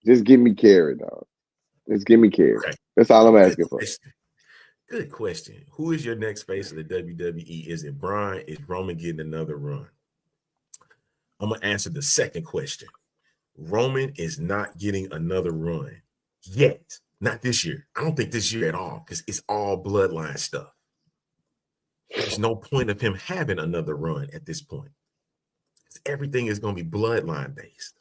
Just give me Carrie, dog. Just give me Carrie. Okay. That's all I'm asking for. Good question. Who is your next face of the WWE? Is it Braun? Is Roman getting another run? I'm gonna answer the second question. Roman is not getting another run yet. Not this year. I don't think this year at all, because it's all bloodline stuff. There's no point of him having another run at this point. Everything is going to be bloodline based.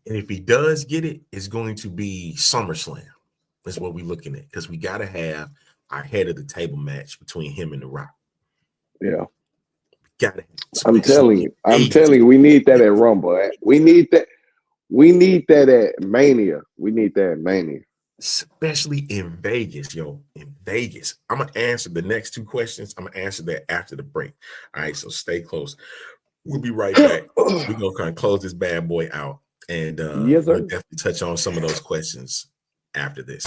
And if he does get it, it's going to be SummerSlam. That's what we're looking at, because we got to have our head of the table match between him and The Rock. Yeah. Got to. I'm telling you, we need that at Rumble. We need that at Mania. We need that at Mania. Especially in Vegas, yo. In Vegas. I'm going to answer the next two questions. I'm going to answer that after the break. All right, so stay close. We'll be right back. We're going to kind of close this bad boy out. And yes, we'll definitely touch on some of those questions after this.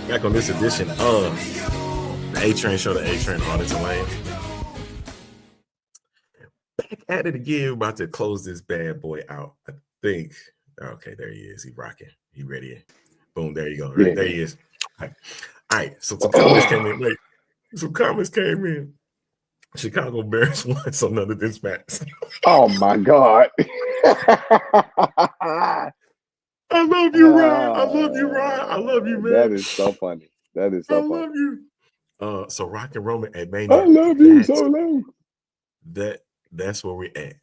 Back on this edition of the A-Train Show, the A-Train Arlington Lane. Back at it again. We're about to close this bad boy out. I think. Okay, there he is. He rocking. He ready. Boom, there you go. Right, there he is. All right. So some comments came in. Wait, some comments came in. Chicago Bears won, so none of this matters. Oh my God. I love you, Ryan. I love you, Ryan. I love you, man. That is so funny. That is so funny. I love you. So Rock and Roman at Mania. I love you so long. That's where we're at.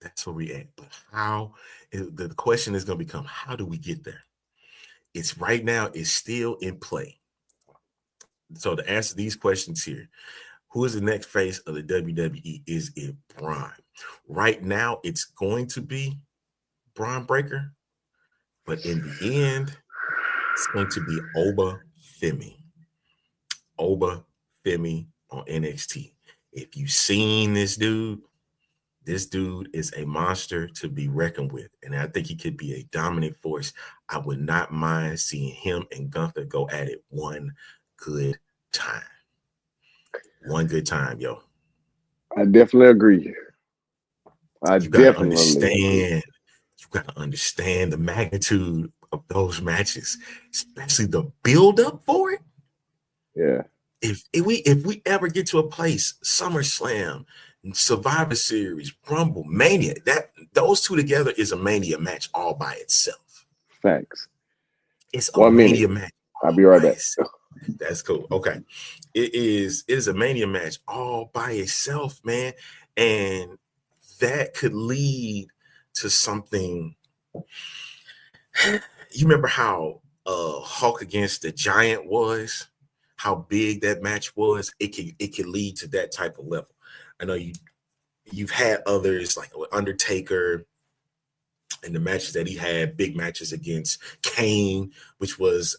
That's where we're at. But how? The question is going to become, how do we get there? It's right now. It's still in play. So to answer these questions here, who is the next face of the WWE? Is it Braun? Right now, it's going to be Braun Breaker. But in the end, it's going to be Oba Femi. Oba Femi on NXT. If you've seen this dude is a monster to be reckoned with. And I think he could be a dominant force. I would not mind seeing him and Gunther go at it one good time. One good time, yo. I definitely agree. You gotta understand the magnitude of those matches, especially the build up for it. Yeah. If we ever get to a place, SummerSlam, Survivor Series, Rumble, Mania, those two together is a Mania match all by itself. Thanks. It's a Mania match. I'll be right back. That's cool. Okay. It is a Mania match all by itself, man. And that could lead to something. You remember how Hulk against the Giant was? How big that match was? It could lead to that type of level. I know you've had others like Undertaker and the matches that he had, big matches against Kane, which was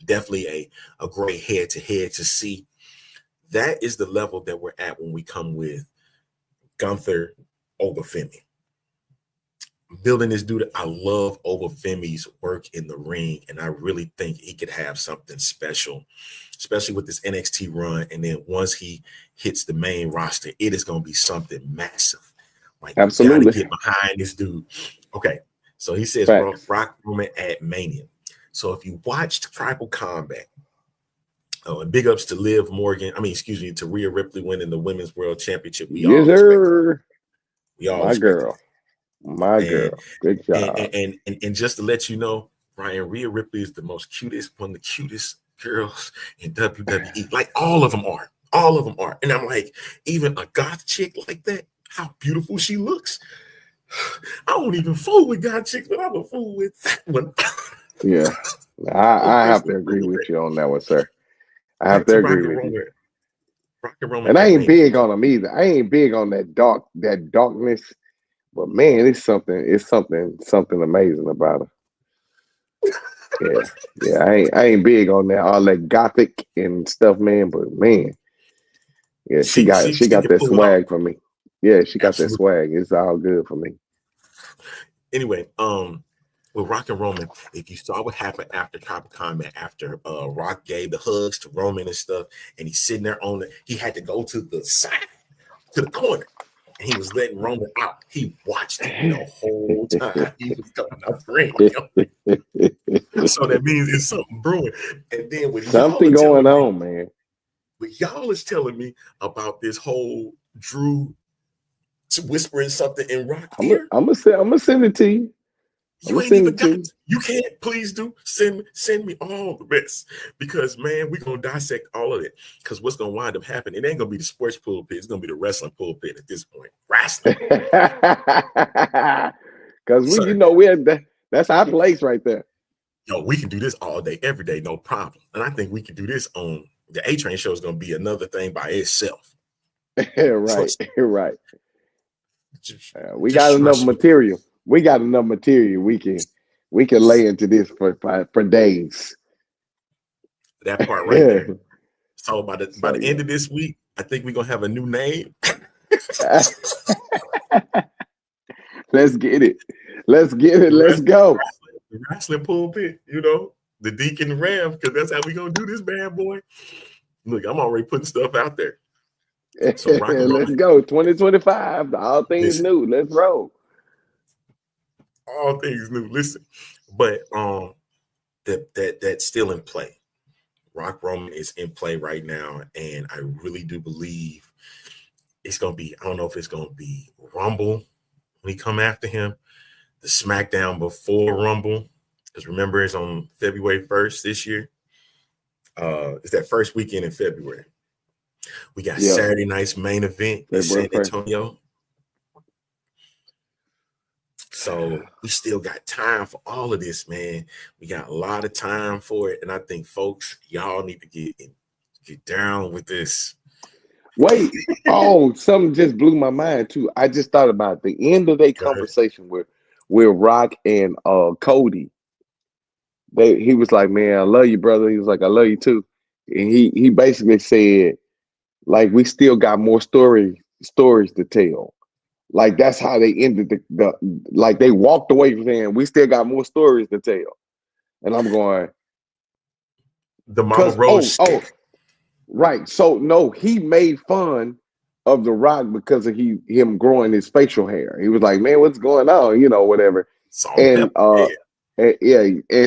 definitely a great head-to-head to see. That is the level that we're at when we come with Gunther, Oba Femi. Building this dude, I love Oba Femi's work in the ring, and I really think he could have something special, especially with this NXT run. And then once he hits the main roster, it is going to be something massive. Like, absolutely, you gotta get behind this dude. Okay, so he says Rock Roman at Mania. So if you watched Tribal Combat, and big ups to Liv Morgan. To Rhea Ripley winning the Women's World Championship. We all My girl. Good job. And just to let you know, Ryan, Rhea Ripley is the most cutest, one of the cutest girls in WWE. Like all of them are. All of them are. And I'm like, even a goth chick like that, how beautiful she looks. I won't even fool with goth chicks, but I'm a fool with that one. Yeah, I have to agree with you on that one, sir. I have to agree with you. Rock and Roman. And I ain't big on them either. I ain't big on that darkness. But man, it's something amazing about her. Yeah. I ain't big on that all that gothic and stuff, man. But man, yeah, she got that swag for me. Yeah, she got that swag. It's all good for me. Anyway, with Rock and Roman, if you saw what happened after Copper Combat, after Rock gave the hugs to Roman and stuff, and he's sitting there he had to go to the side, to the corner, and he was letting Roman out. He watched it the whole time. He was coming up the ring. So that means it's something brewing. And then with something going on, man. But y'all is telling me about this whole Drew whispering something in Rock ear. I'm gonna send it to you. You ain't even got it. You can't. Please do send me all the best, because man, we're gonna dissect all of it. Because what's gonna wind up happening? It ain't gonna be the sports pulpit. It's gonna be the wrestling pulpit at this point. Wrestling. Because that's our place right there. Yo, we can do this all day, every day, no problem. And I think we can do this on the A Train show. Is gonna be another thing by itself. Right. We got enough material. We got enough material. We can lay into this for days. That part right there. So by the end of this week, I think we're gonna have a new name. Let's get it. Let's go. The wrestling pulpit, the Deacon Ram, because that's how we gonna do this, bad boy. Look, I'm already putting stuff out there. So let's go. 2025. All things new. Let's roll. All things new. Listen, but that's still in play. Rock Roman is in play right now, and I really do believe it's gonna be. I don't know if it's gonna be Rumble when he come after him, the SmackDown before Rumble, because remember it's on February 1st this year. It's that first weekend in February. We got Saturday night's main event in San Antonio. So we still got time for all of this, man. We got a lot of time for it. And I think, folks, y'all need to get down with this. Wait. Something just blew my mind, too. I just thought about the end of their conversation with Rock and Cody. He was like, man, I love you, brother. He was like, I love you, too. And he basically said, like, we still got more stories to tell. Like, that's how they ended like they walked away from saying, we still got more stories to tell. And I'm going, the Mama Rose. Right. So no, he made fun of The Rock because of him growing his facial hair. He was like, man, what's going on? Whatever. And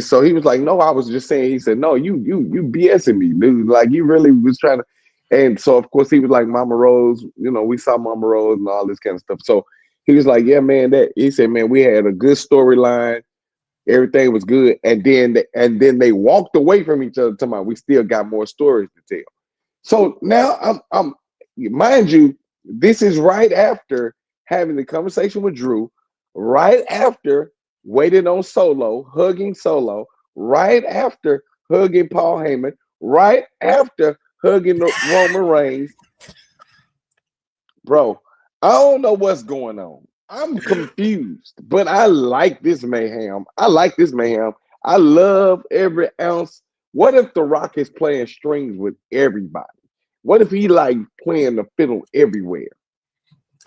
so he was like, no, I was just saying. He said, no, you BSing me, dude. Like, you really was trying to. And so, of course, he was like, Mama Rose, we saw Mama Rose and all this kind of stuff. So he was like, yeah, man, he said, man, we had a good storyline. Everything was good. And then they walked away from each other talking about we still got more stories to tell. So now I'm mind you, this is right after having the conversation with Drew, right after waiting on Solo, hugging Solo, right after hugging Paul Heyman, right after hugging Roman Reigns. Bro, I don't know what's going on. I'm confused, but I like this mayhem. I love every ounce. What if The Rock is playing strings with everybody? What if he like playing the fiddle everywhere?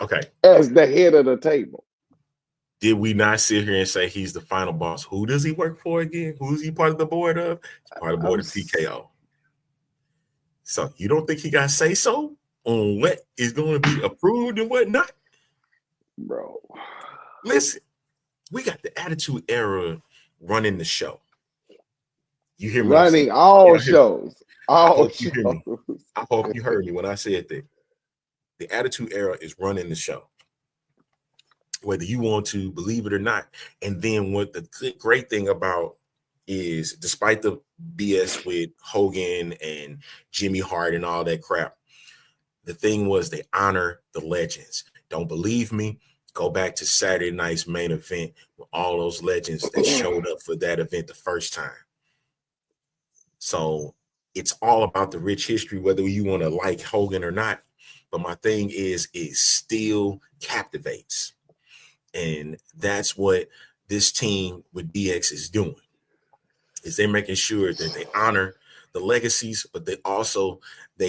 Okay. As the head of the table. Did we not sit here and say he's the final boss? Who does he work for again? Who's he part of the board of? He's part of the board of TKO. So you don't think he got say so on what is going to be approved and what not? Bro. Listen, we got the Attitude Era running the show. You hear me? Running all shows. All shows. I hope you heard me when I said that. The Attitude Era is running the show. Whether you want to believe it or not. And then what the great thing about is, despite the BS with Hogan and Jimmy Hart and all that crap, the thing was they honor the legends. Don't believe me? Go back to Saturday night's main event with all those legends that showed up for that event the first time. So it's all about the rich history, whether you want to like Hogan or not. But my thing is, it still captivates. And that's what this team with DX is doing, is they're making sure that they honor the legacies, but they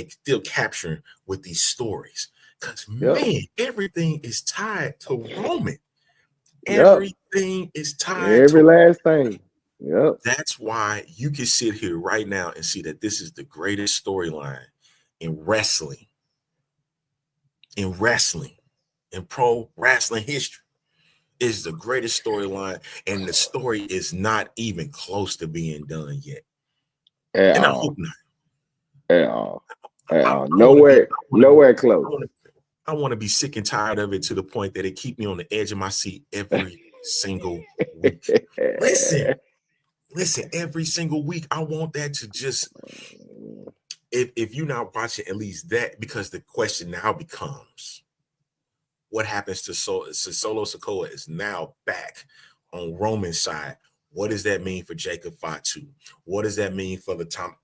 still capturing with these stories. Because, man, everything is tied to Roman. Everything is tied every last thing. Yep. That's why you can sit here right now and see that this is the greatest storyline in wrestling, in pro wrestling history. Is the greatest storyline, and the story is not even close to being done yet. And I hope not. At all. Nowhere close. I want to be sick and tired of it to the point that it keep me on the edge of my seat every single week. Listen, every single week. I want that to just, if you're not watching at least that, because the question now becomes, what happens to Solo Sikoa is now back on Roman's side. What does that mean for Jacob Fatu? What does that mean for the Tom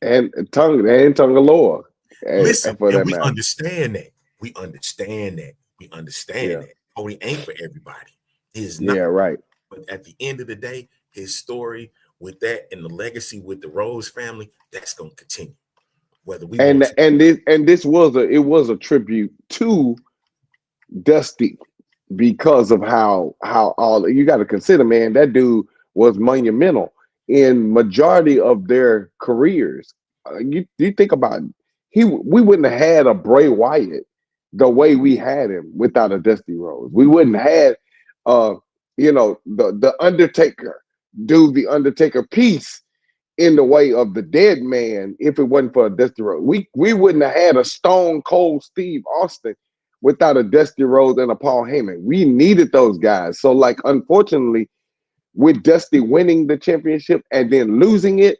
and Tongaloa? Listen, and we understand that. We understand that. Cody ain't for everybody. He is not. Yeah, right. But at the end of the day, his story with that and the legacy with the Rose family, that's going to continue. Whether we this was a tribute to Dusty, because of how all you got to consider, man, that dude was monumental in majority of their careers. You think about it, we wouldn't have had a Bray Wyatt the way we had him without a Dusty Rhodes. We wouldn't have had the Undertaker do the Undertaker piece in the way of the Dead Man if it wasn't for a Dusty Rhodes. We wouldn't have had a Stone Cold Steve Austin without a Dusty Rhodes and a Paul Heyman. We needed those guys. So, like, unfortunately, with Dusty winning the championship and then losing it,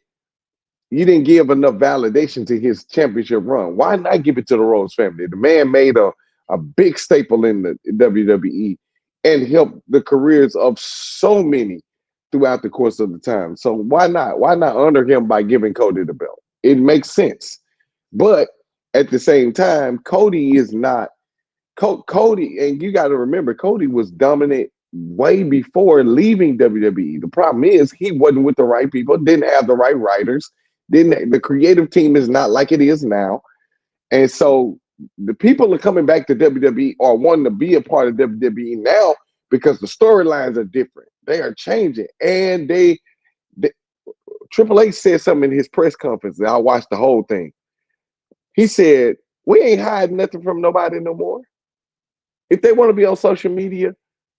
you didn't give enough validation to his championship run. Why not give it to the Rhodes family? The man made a big staple in the WWE and helped the careers of so many throughout the course of the time. So why not? Why not honor him by giving Cody the belt? It makes sense. But at the same time, Cody is not Cody, and you got to remember, Cody was dominant way before leaving WWE. The problem is he wasn't with the right people, didn't have the right writers, the creative team is not like it is now. And so the people are coming back to WWE or wanting to be a part of WWE now because the storylines are different. They are changing. And Triple H said something in his press conference, and I watched the whole thing. He said, we ain't hiding nothing from nobody no more. If they want to be on social media,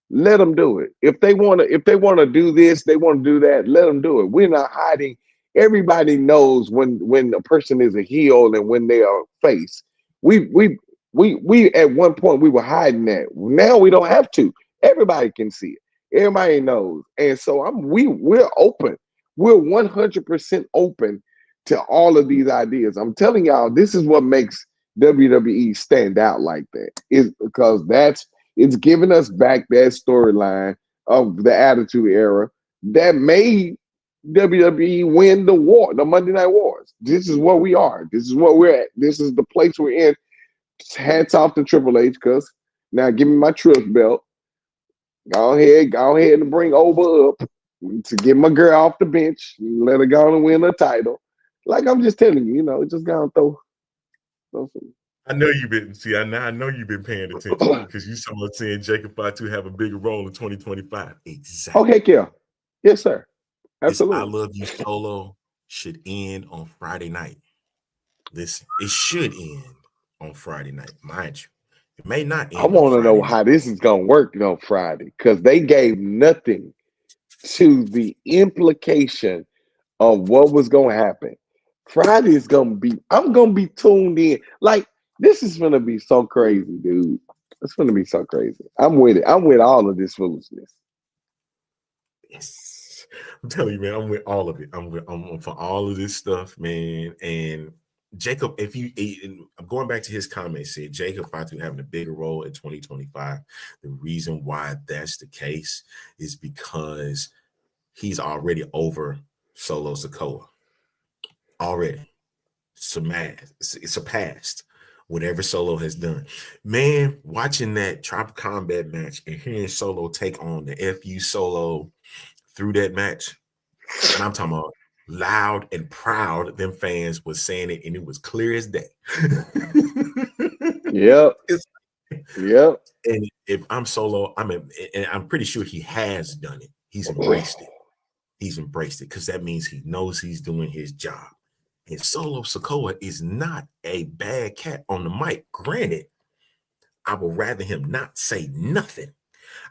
let them do it. If they want to do this, they want to do that, let them do it. We're not hiding. Everybody knows when a person is a heel and when they are face. We at one point we were hiding that. Now we don't have to. Everybody can see it. Everybody knows. And so we're open. We're 100% open to all of these ideas. I'm telling y'all, this is what makes WWE stand out like that, is because it's giving us back that storyline of the Attitude Era that made WWE win the Monday Night Wars. This is where we are. This is where we're at. This is the place we're in. Hats off to Triple H, because now give me my trust belt. Go ahead and bring Oba up to get my girl off the bench, let her go and win a title. Like, I'm just telling you, just gonna throw some. I know you've been I know you've been paying attention because you saw us saying Jacob Fatu have a bigger role in 2025. Exactly. Okay, yeah. Yes, sir. Absolutely. I Love You Solo should end on Friday night. Listen, it should end on Friday night, mind you. It may not end. I want to know how this is going to work on Friday, because they gave nothing to the implication of what was going to happen. Friday is going to be, I'm going to be tuned in. Like, this is going to be so crazy, dude. It's going to be so crazy. I'm with it. I'm with all of this foolishness. Yes. I'm telling you, man, I'm with all of it. I'm for all of this stuff, man. And Jacob, I'm going back to his comments, said Jacob Fatu having a bigger role in 2025. The reason why that's the case is because he's already over Solo Sikoa. Already surpassed whatever Solo has done. Man, watching that Tribal Combat match and hearing Solo take on the FU Solo through that match, and I'm talking about loud and proud, them fans was saying it, and it was clear as day. Yep. Yep. And if I'm Solo, and I'm pretty sure he has done it. He's embraced it. He's embraced it because that means he knows he's doing his job. And Solo Sikoa is not a bad cat on the mic. Granted, I would rather him not say nothing.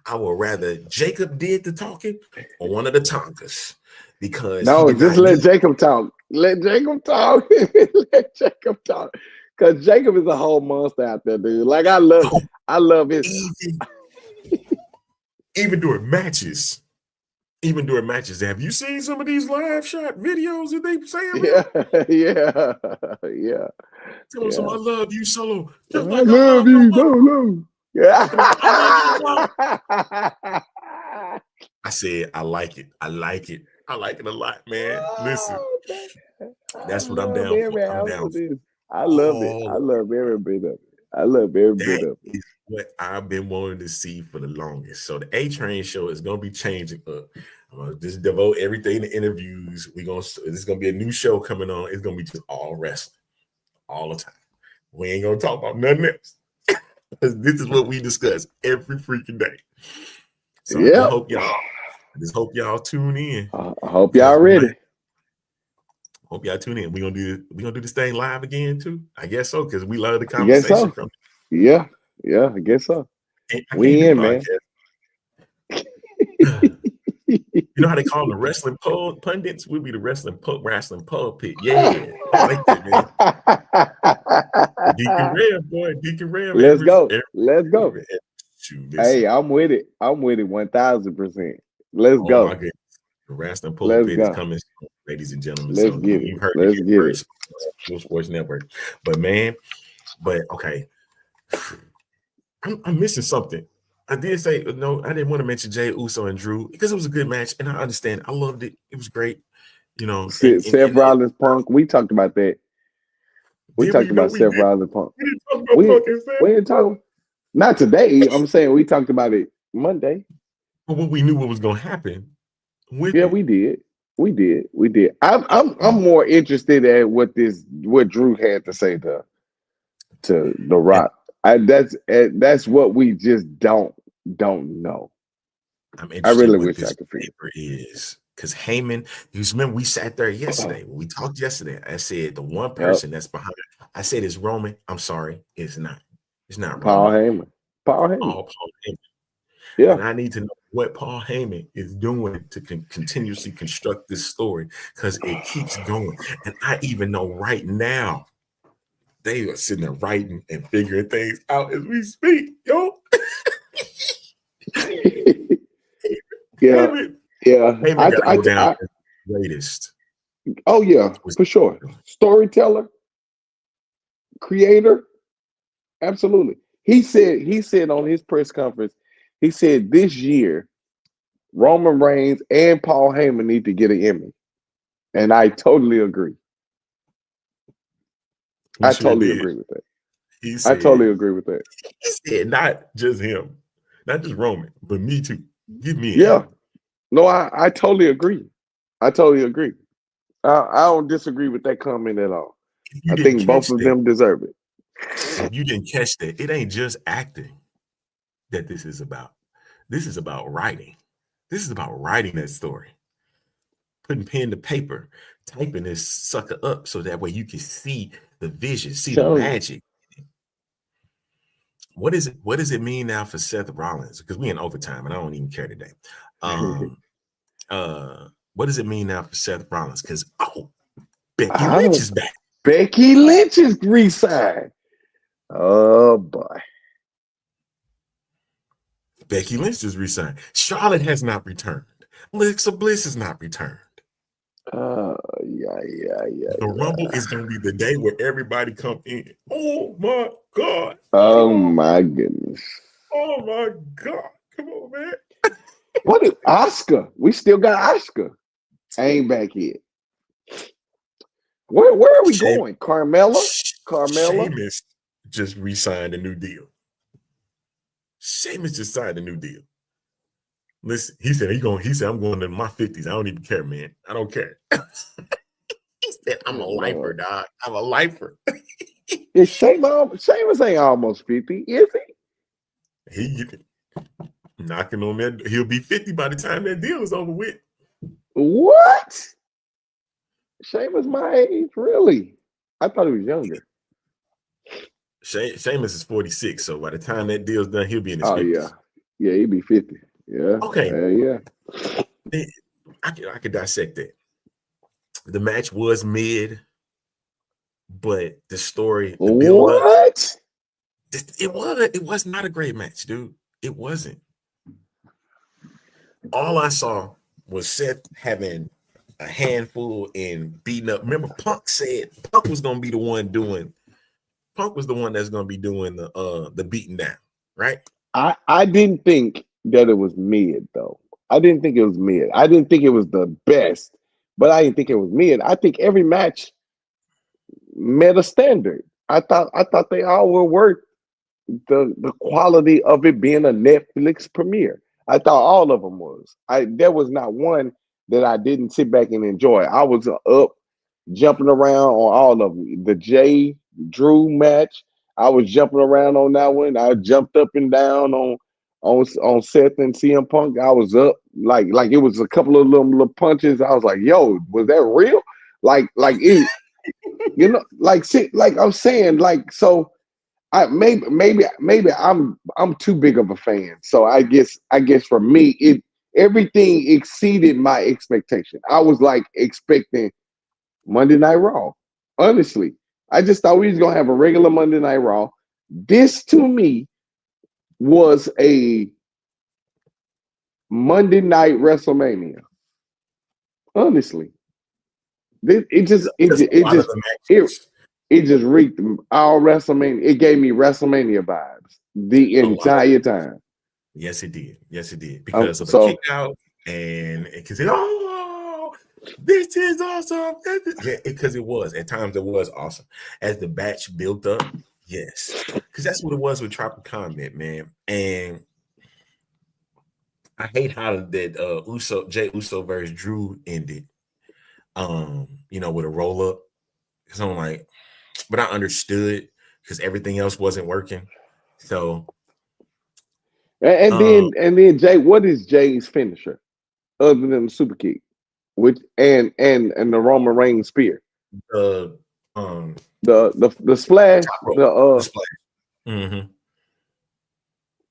I would rather Jacob did the talking or one of the Tonkas. Because no, just let Jacob talk. Let Jacob talk. Let Jacob talk. Because Jacob is a whole monster out there, dude. Like I love his even during matches. Have you seen some of these live shot videos that they say? Yeah. Tell him some, I love you, Solo. I love you, Solo. Yeah. I said, I like it. I like it a lot, man. Listen, that's what I'm down for. I'm down for this. I love it. I love every bit of it. That is what I've been wanting to see for the longest. So the A-Train show is going to be changing up. I'm going to just devote everything to interviews. This is going to be a new show coming on. It's going to be just all wrestling all the time. We ain't going to talk about nothing else. This is what we discuss every freaking day. So I just hope y'all tune in. I hope y'all ready. Hope y'all tune in. We gonna do this thing live again too. I guess so because we love the conversation. So. Yeah, I guess so. We in, man. You know how they call them the wrestling pundits? We'll be the wrestling pulpit. Yeah, I like that, man. Deacon Rev, boy. Deacon Rev. Let's go. Hey, I'm with it. 1000%. Let's go. My goodness. The wrestling pulpit is coming, ladies and gentlemen. Let's get it. You've heard Let's get it. Full Sports Network. But okay. I'm missing something. I did say no. I didn't want to mention Jey Uso and Drew because it was a good match, and I understand. I loved it. It was great. You know, Seth Rollins Punk. We talked about that. We talked about Seth Rollins Punk. We didn't talk. Not today. I'm saying we talked about it Monday. But when we knew what was going to happen. We did. I'm more interested at what Drew had to say to The Rock. That's what we just don't know. I really wish I could figure is because Heyman. You remember we sat there yesterday. We talked yesterday. I said the one person that's behind. I said it's Roman. I'm sorry, it's not. It's not Paul Roman. Heyman. Paul Heyman. Yeah, and I need to know what Paul Heyman is doing to continuously construct this story because it keeps going. And I even know right now they are sitting there writing and figuring things out as we speak, yo. Yeah. Heyman got to go down as the greatest. Oh yeah, for sure. Storyteller, creator, absolutely. He said on his press conference. He said this year, Roman Reigns and Paul Heyman need to get an Emmy. And I totally agree. I totally agree with that. He said not just him, not just Roman, but me too. Give me an Emmy. No, I totally agree. I don't disagree with that comment at all. I think both of them deserve it. If you didn't catch that, it ain't just acting that this is about. This is about writing. This is about writing that story. Putting pen to paper, typing this sucker up so that way you can see the vision, see the magic. What does it mean now for Seth Rollins? Because we're in overtime and I don't even care today. What does it mean now for Seth Rollins? Because Becky Lynch is back. Becky Lynch is re-signed. Oh boy. Becky Lynch just re-signed. Charlotte has not returned. Alexa Bliss is not returned. Yeah. The Rumble is going to be the day where everybody come in. Oh my God. Oh my goodness. Oh my God. Come on, man. What is Oscar? We still got Oscar. Ain't back yet. Where are we going? Carmella? Sheamus just re-signed a new deal. Sheamus just signed a new deal. Listen, he said I'm going to my 50s. I don't even care, man. I don't care. He said, I'm a lifer, dog. I'm a lifer. Is Sheamus ain't almost 50, is he? He knocking on that. He'll be 50 by the time that deal is over with. What? Sheamus my age, really? I thought he was younger. Sheamus is 46, so by the time that deal's done, he'll be in his 50s. Yeah, he'll be 50. Yeah. Okay. Yeah. I could dissect that. The match was mid, but the story, the build up, it was not a great match, dude. It wasn't. All I saw was Seth having a handful and beating up. Remember, Punk said Punk was gonna be the one doing. Punk was the one that's gonna be doing the beating down, right? I didn't think that it was mid though. I didn't think it was mid. I didn't think it was the best, but I didn't think it was mid. I think every match met a standard. I thought they all were worth the quality of it being a Netflix premiere. I thought all of them was. There was not one that I didn't sit back and enjoy. I was up jumping around on all of them. The Jay Drew match, I was jumping around on that one. I jumped up and down on Seth and CM Punk. I was up like it was a couple of little punches. I was like, "Yo, was that real?" Like it, you know, like I'm saying, like so. Maybe I'm too big of a fan. So I guess for me everything exceeded my expectation. I was like expecting Monday Night Raw. Honestly, I just thought we was gonna have a regular Monday Night Raw. This to me was a Monday Night WrestleMania. Honestly, it just reeked all WrestleMania. It gave me WrestleMania vibes the entire time. Yes, it did. Because of the kick out and because this is awesome. Yeah, because it was. At times it was awesome. As the match built up, yes. Because that's what it was with Tribal Combat, man. And I hate how that Jey Uso versus Drew ended. With a roll up. Because I'm like, but I understood because everything else wasn't working. So and then Jay, what is Jay's finisher other than the super kick? Which and the Roman Reigns spear. The splash. The splash. Mm-hmm.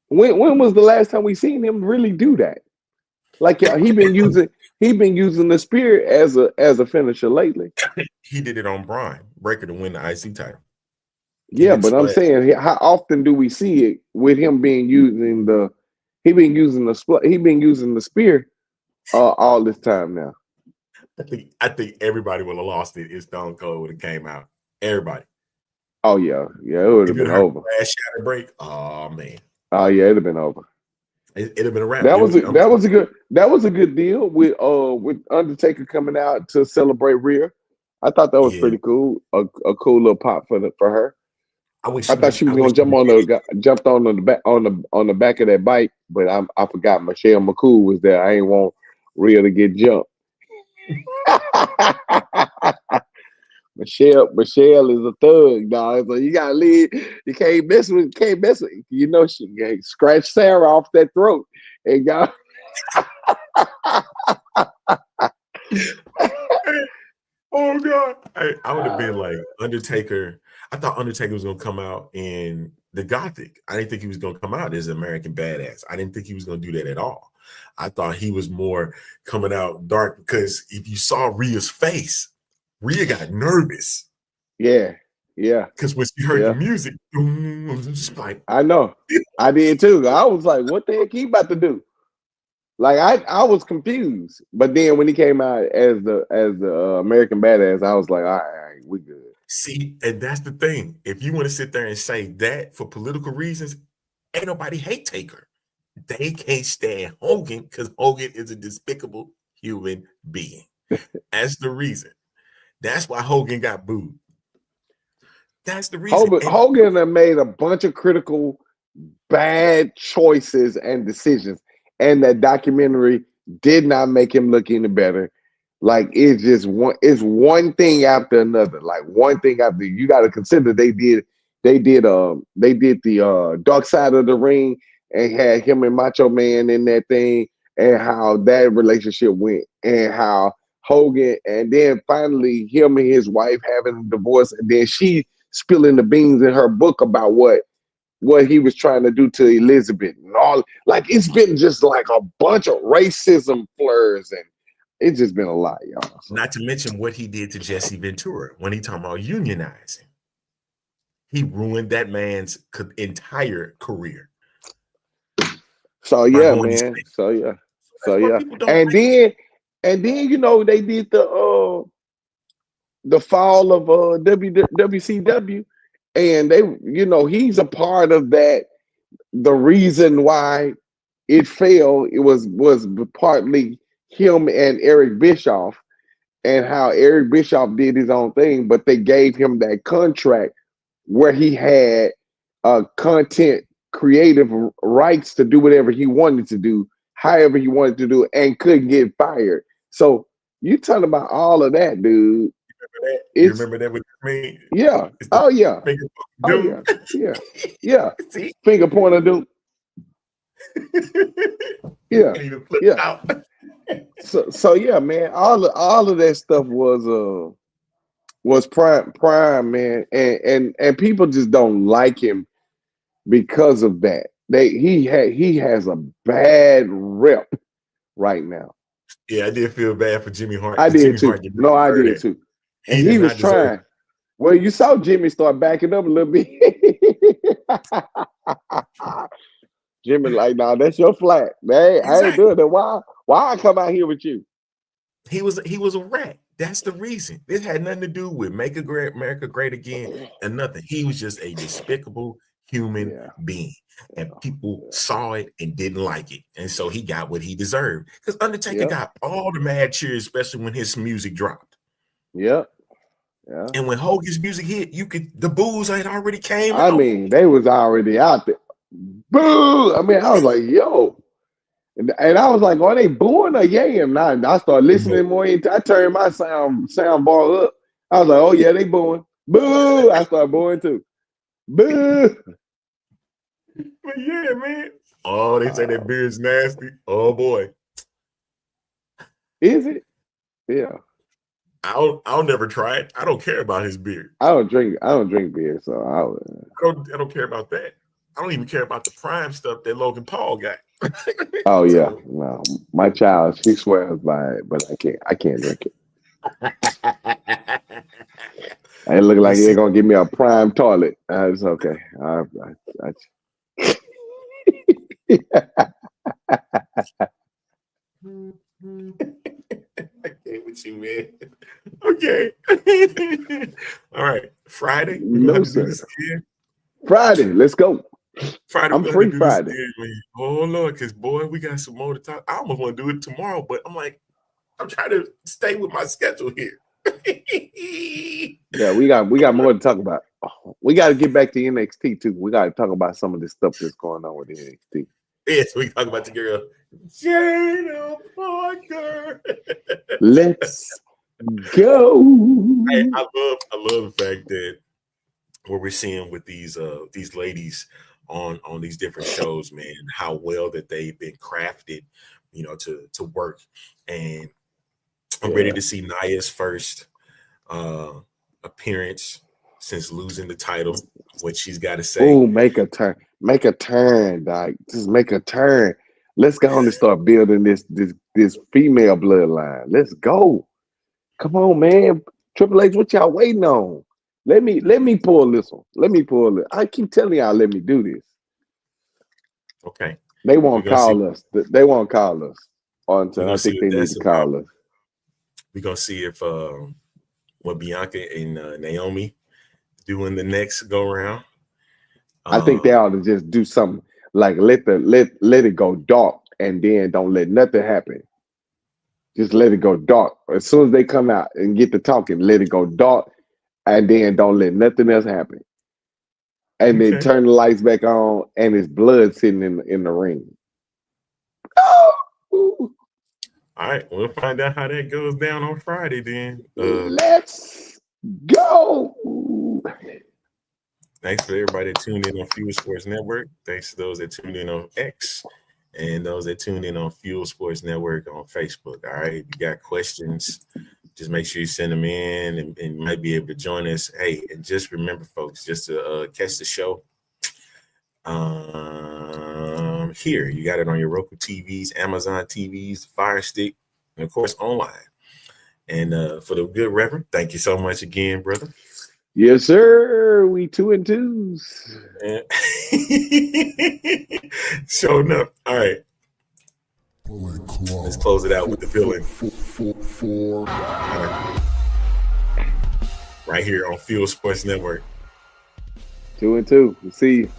When was the last time we seen him really do that? Like he been using the spear as a finisher lately. He did it on Brian Breaker to win the IC title. Yeah, but I'm saying, how often do we see it with him using the spear all this time now? I think everybody would have lost it if Stone Cold would have came out. Everybody. Oh yeah, it would have been over. Last shatter break. Oh man. Oh yeah, it'd have been over. It'd have been a wrap. That was a good deal with Undertaker coming out to celebrate Rhea. I thought that was pretty cool. A cool little pop for her. I thought she was gonna jump on the back of that bike, but I forgot Michelle McCool was there. I ain't want Rhea to get jumped. Michelle is a thug, dog. So you gotta leave. You can't mess with. You know she scratch Sarah off that throat and got. Oh God! I would have been like Undertaker. I thought Undertaker was gonna come out in the Gothic. I didn't think he was gonna come out as American Badass. I didn't think he was gonna do that at all. I thought he was more coming out dark because if you saw Rhea's face, Rhea got nervous. Yeah. Because when she heard the music, like, I know. I did too. I was like, what the heck he about to do? Like I was confused, but then when he came out as the American Badass, I was like, all right, we good. See, and that's the thing. If you want to sit there and say that for political reasons, ain't nobody hate Taker. They can't stand Hogan because Hogan is a despicable human being. That's the reason. That's why Hogan got booed. That's the reason. Hogan have made a bunch of critical bad choices and decisions, and that documentary did not make him look any better. Like it's just one thing after another. Like one thing after you got to consider they did the Dark Side of the Ring and had him and Macho Man in that thing, and how that relationship went, and how Hogan, and then finally him and his wife having a divorce, and then she spilling the beans in her book about what he was trying to do to Elizabeth and all. Like it's been just like a bunch of racism flurs, and it's just been a lot, y'all. So. Not to mention what he did to Jesse Ventura when he talking about unionizing. He ruined that man's entire career. So yeah, man. So yeah. And then you know they did the fall of WCW, and they, you know, he's a part of that. The reason why it failed, it was partly him and Eric Bischoff, and how Eric Bischoff did his own thing, but they gave him that contract where he had content creative rights to do whatever he wanted to do, however he wanted to do, and couldn't get fired. So you talking about all of that, dude. You remember that with me? Yeah. Oh yeah. Yeah. See? Finger pointer dude. Yeah. Yeah. So yeah, man. All of that stuff was prime, man, and people just don't like him because of that. He has a bad rep right now. Yeah, I did feel bad for Jimmy Hart. I did too. No, I did too. And he was trying. Well, you saw Jimmy start backing up a little bit. Jimmy like, nah, that's your flat. Hey, exactly. I ain't doing that. Why I come out here with you? He was a rat. That's the reason. This had nothing to do with Make America Great Again and nothing. He was just a despicable human being. And people saw it and didn't like it. And so he got what he deserved. Because Undertaker got all the mad cheers, especially when his music dropped. Yep. Yeah. And when Hogan's music hit, the boos had already came out. I mean, they was already out there. Boo! I mean, I was like, yo. And I was like, are they booing or yaying? Now I started listening more. I turned my sound bar up. I was like, oh yeah, they booing. Boo! I started booing too. Boo! But yeah, man. Oh, they say that beer is nasty. Oh boy. Is it? Yeah. I'll never try it. I don't care about his beer. I don't drink beer, so I don't care about that. I don't even care about the prime stuff that Logan Paul got. Oh yeah, no. My child, she swears by it, but I can't drink it. It look like they're gonna give me a prime toilet. It's okay. I get with you, man. Okay. All right. Friday. No, sir. Friday. Let's go. Friday. I'm free Friday. Oh Lord, because boy, we got some more to talk. I almost want to do it tomorrow, but I'm trying to stay with my schedule here. Yeah, we got more to talk about. We got to get back to NXT too. We got to talk about some of this stuff that's going on with NXT. Yes, we talk about the girl Jada Parker. Let's go. I love the fact that what we're seeing with these ladies on these different shows, man, how well that they've been crafted, you know, to work. And I'm ready to see Nia's first appearance since losing the title. What she's got to say. Oh, make a turn, dog. Just make a turn. Let's go on and start building this female bloodline. Let's go. Come on, man. Triple H, what y'all waiting on? Let me pull this one. Let me pull it. I keep telling y'all, let me do this. Okay. They won't We're gonna see- call us. They won't call us We're until gonna I see think what they need that's to call us. We're gonna see if what Bianca and Naomi do in the next go round. I think they ought to just do something like let it go dark and then don't let nothing happen. Just let it go dark. As soon as they come out and get to talking, let it go dark and then don't let nothing else happen. And then Okay. turn the lights back on and it's blood sitting in the ring. All right, we'll find out how that goes down on Friday then. Let's go. Thanks for everybody that tuned in on Fuel Sports Network. Thanks to those that tuned in on X and those that tuned in on Fuel Sports Network on Facebook. All right, if you got questions, just make sure you send them in and you might be able to join us. Hey, and just remember, folks, just to catch the show here. You got it on your Roku TVs, Amazon TVs, Fire Stick, and of course online. And for the good Reverend, thank you so much again, brother. Yes, sir. We 2 and 2s. Showing up. All right. Let's close it out with the villain. Right here on Fuel Sports Network. 2 and 2. We'll see you.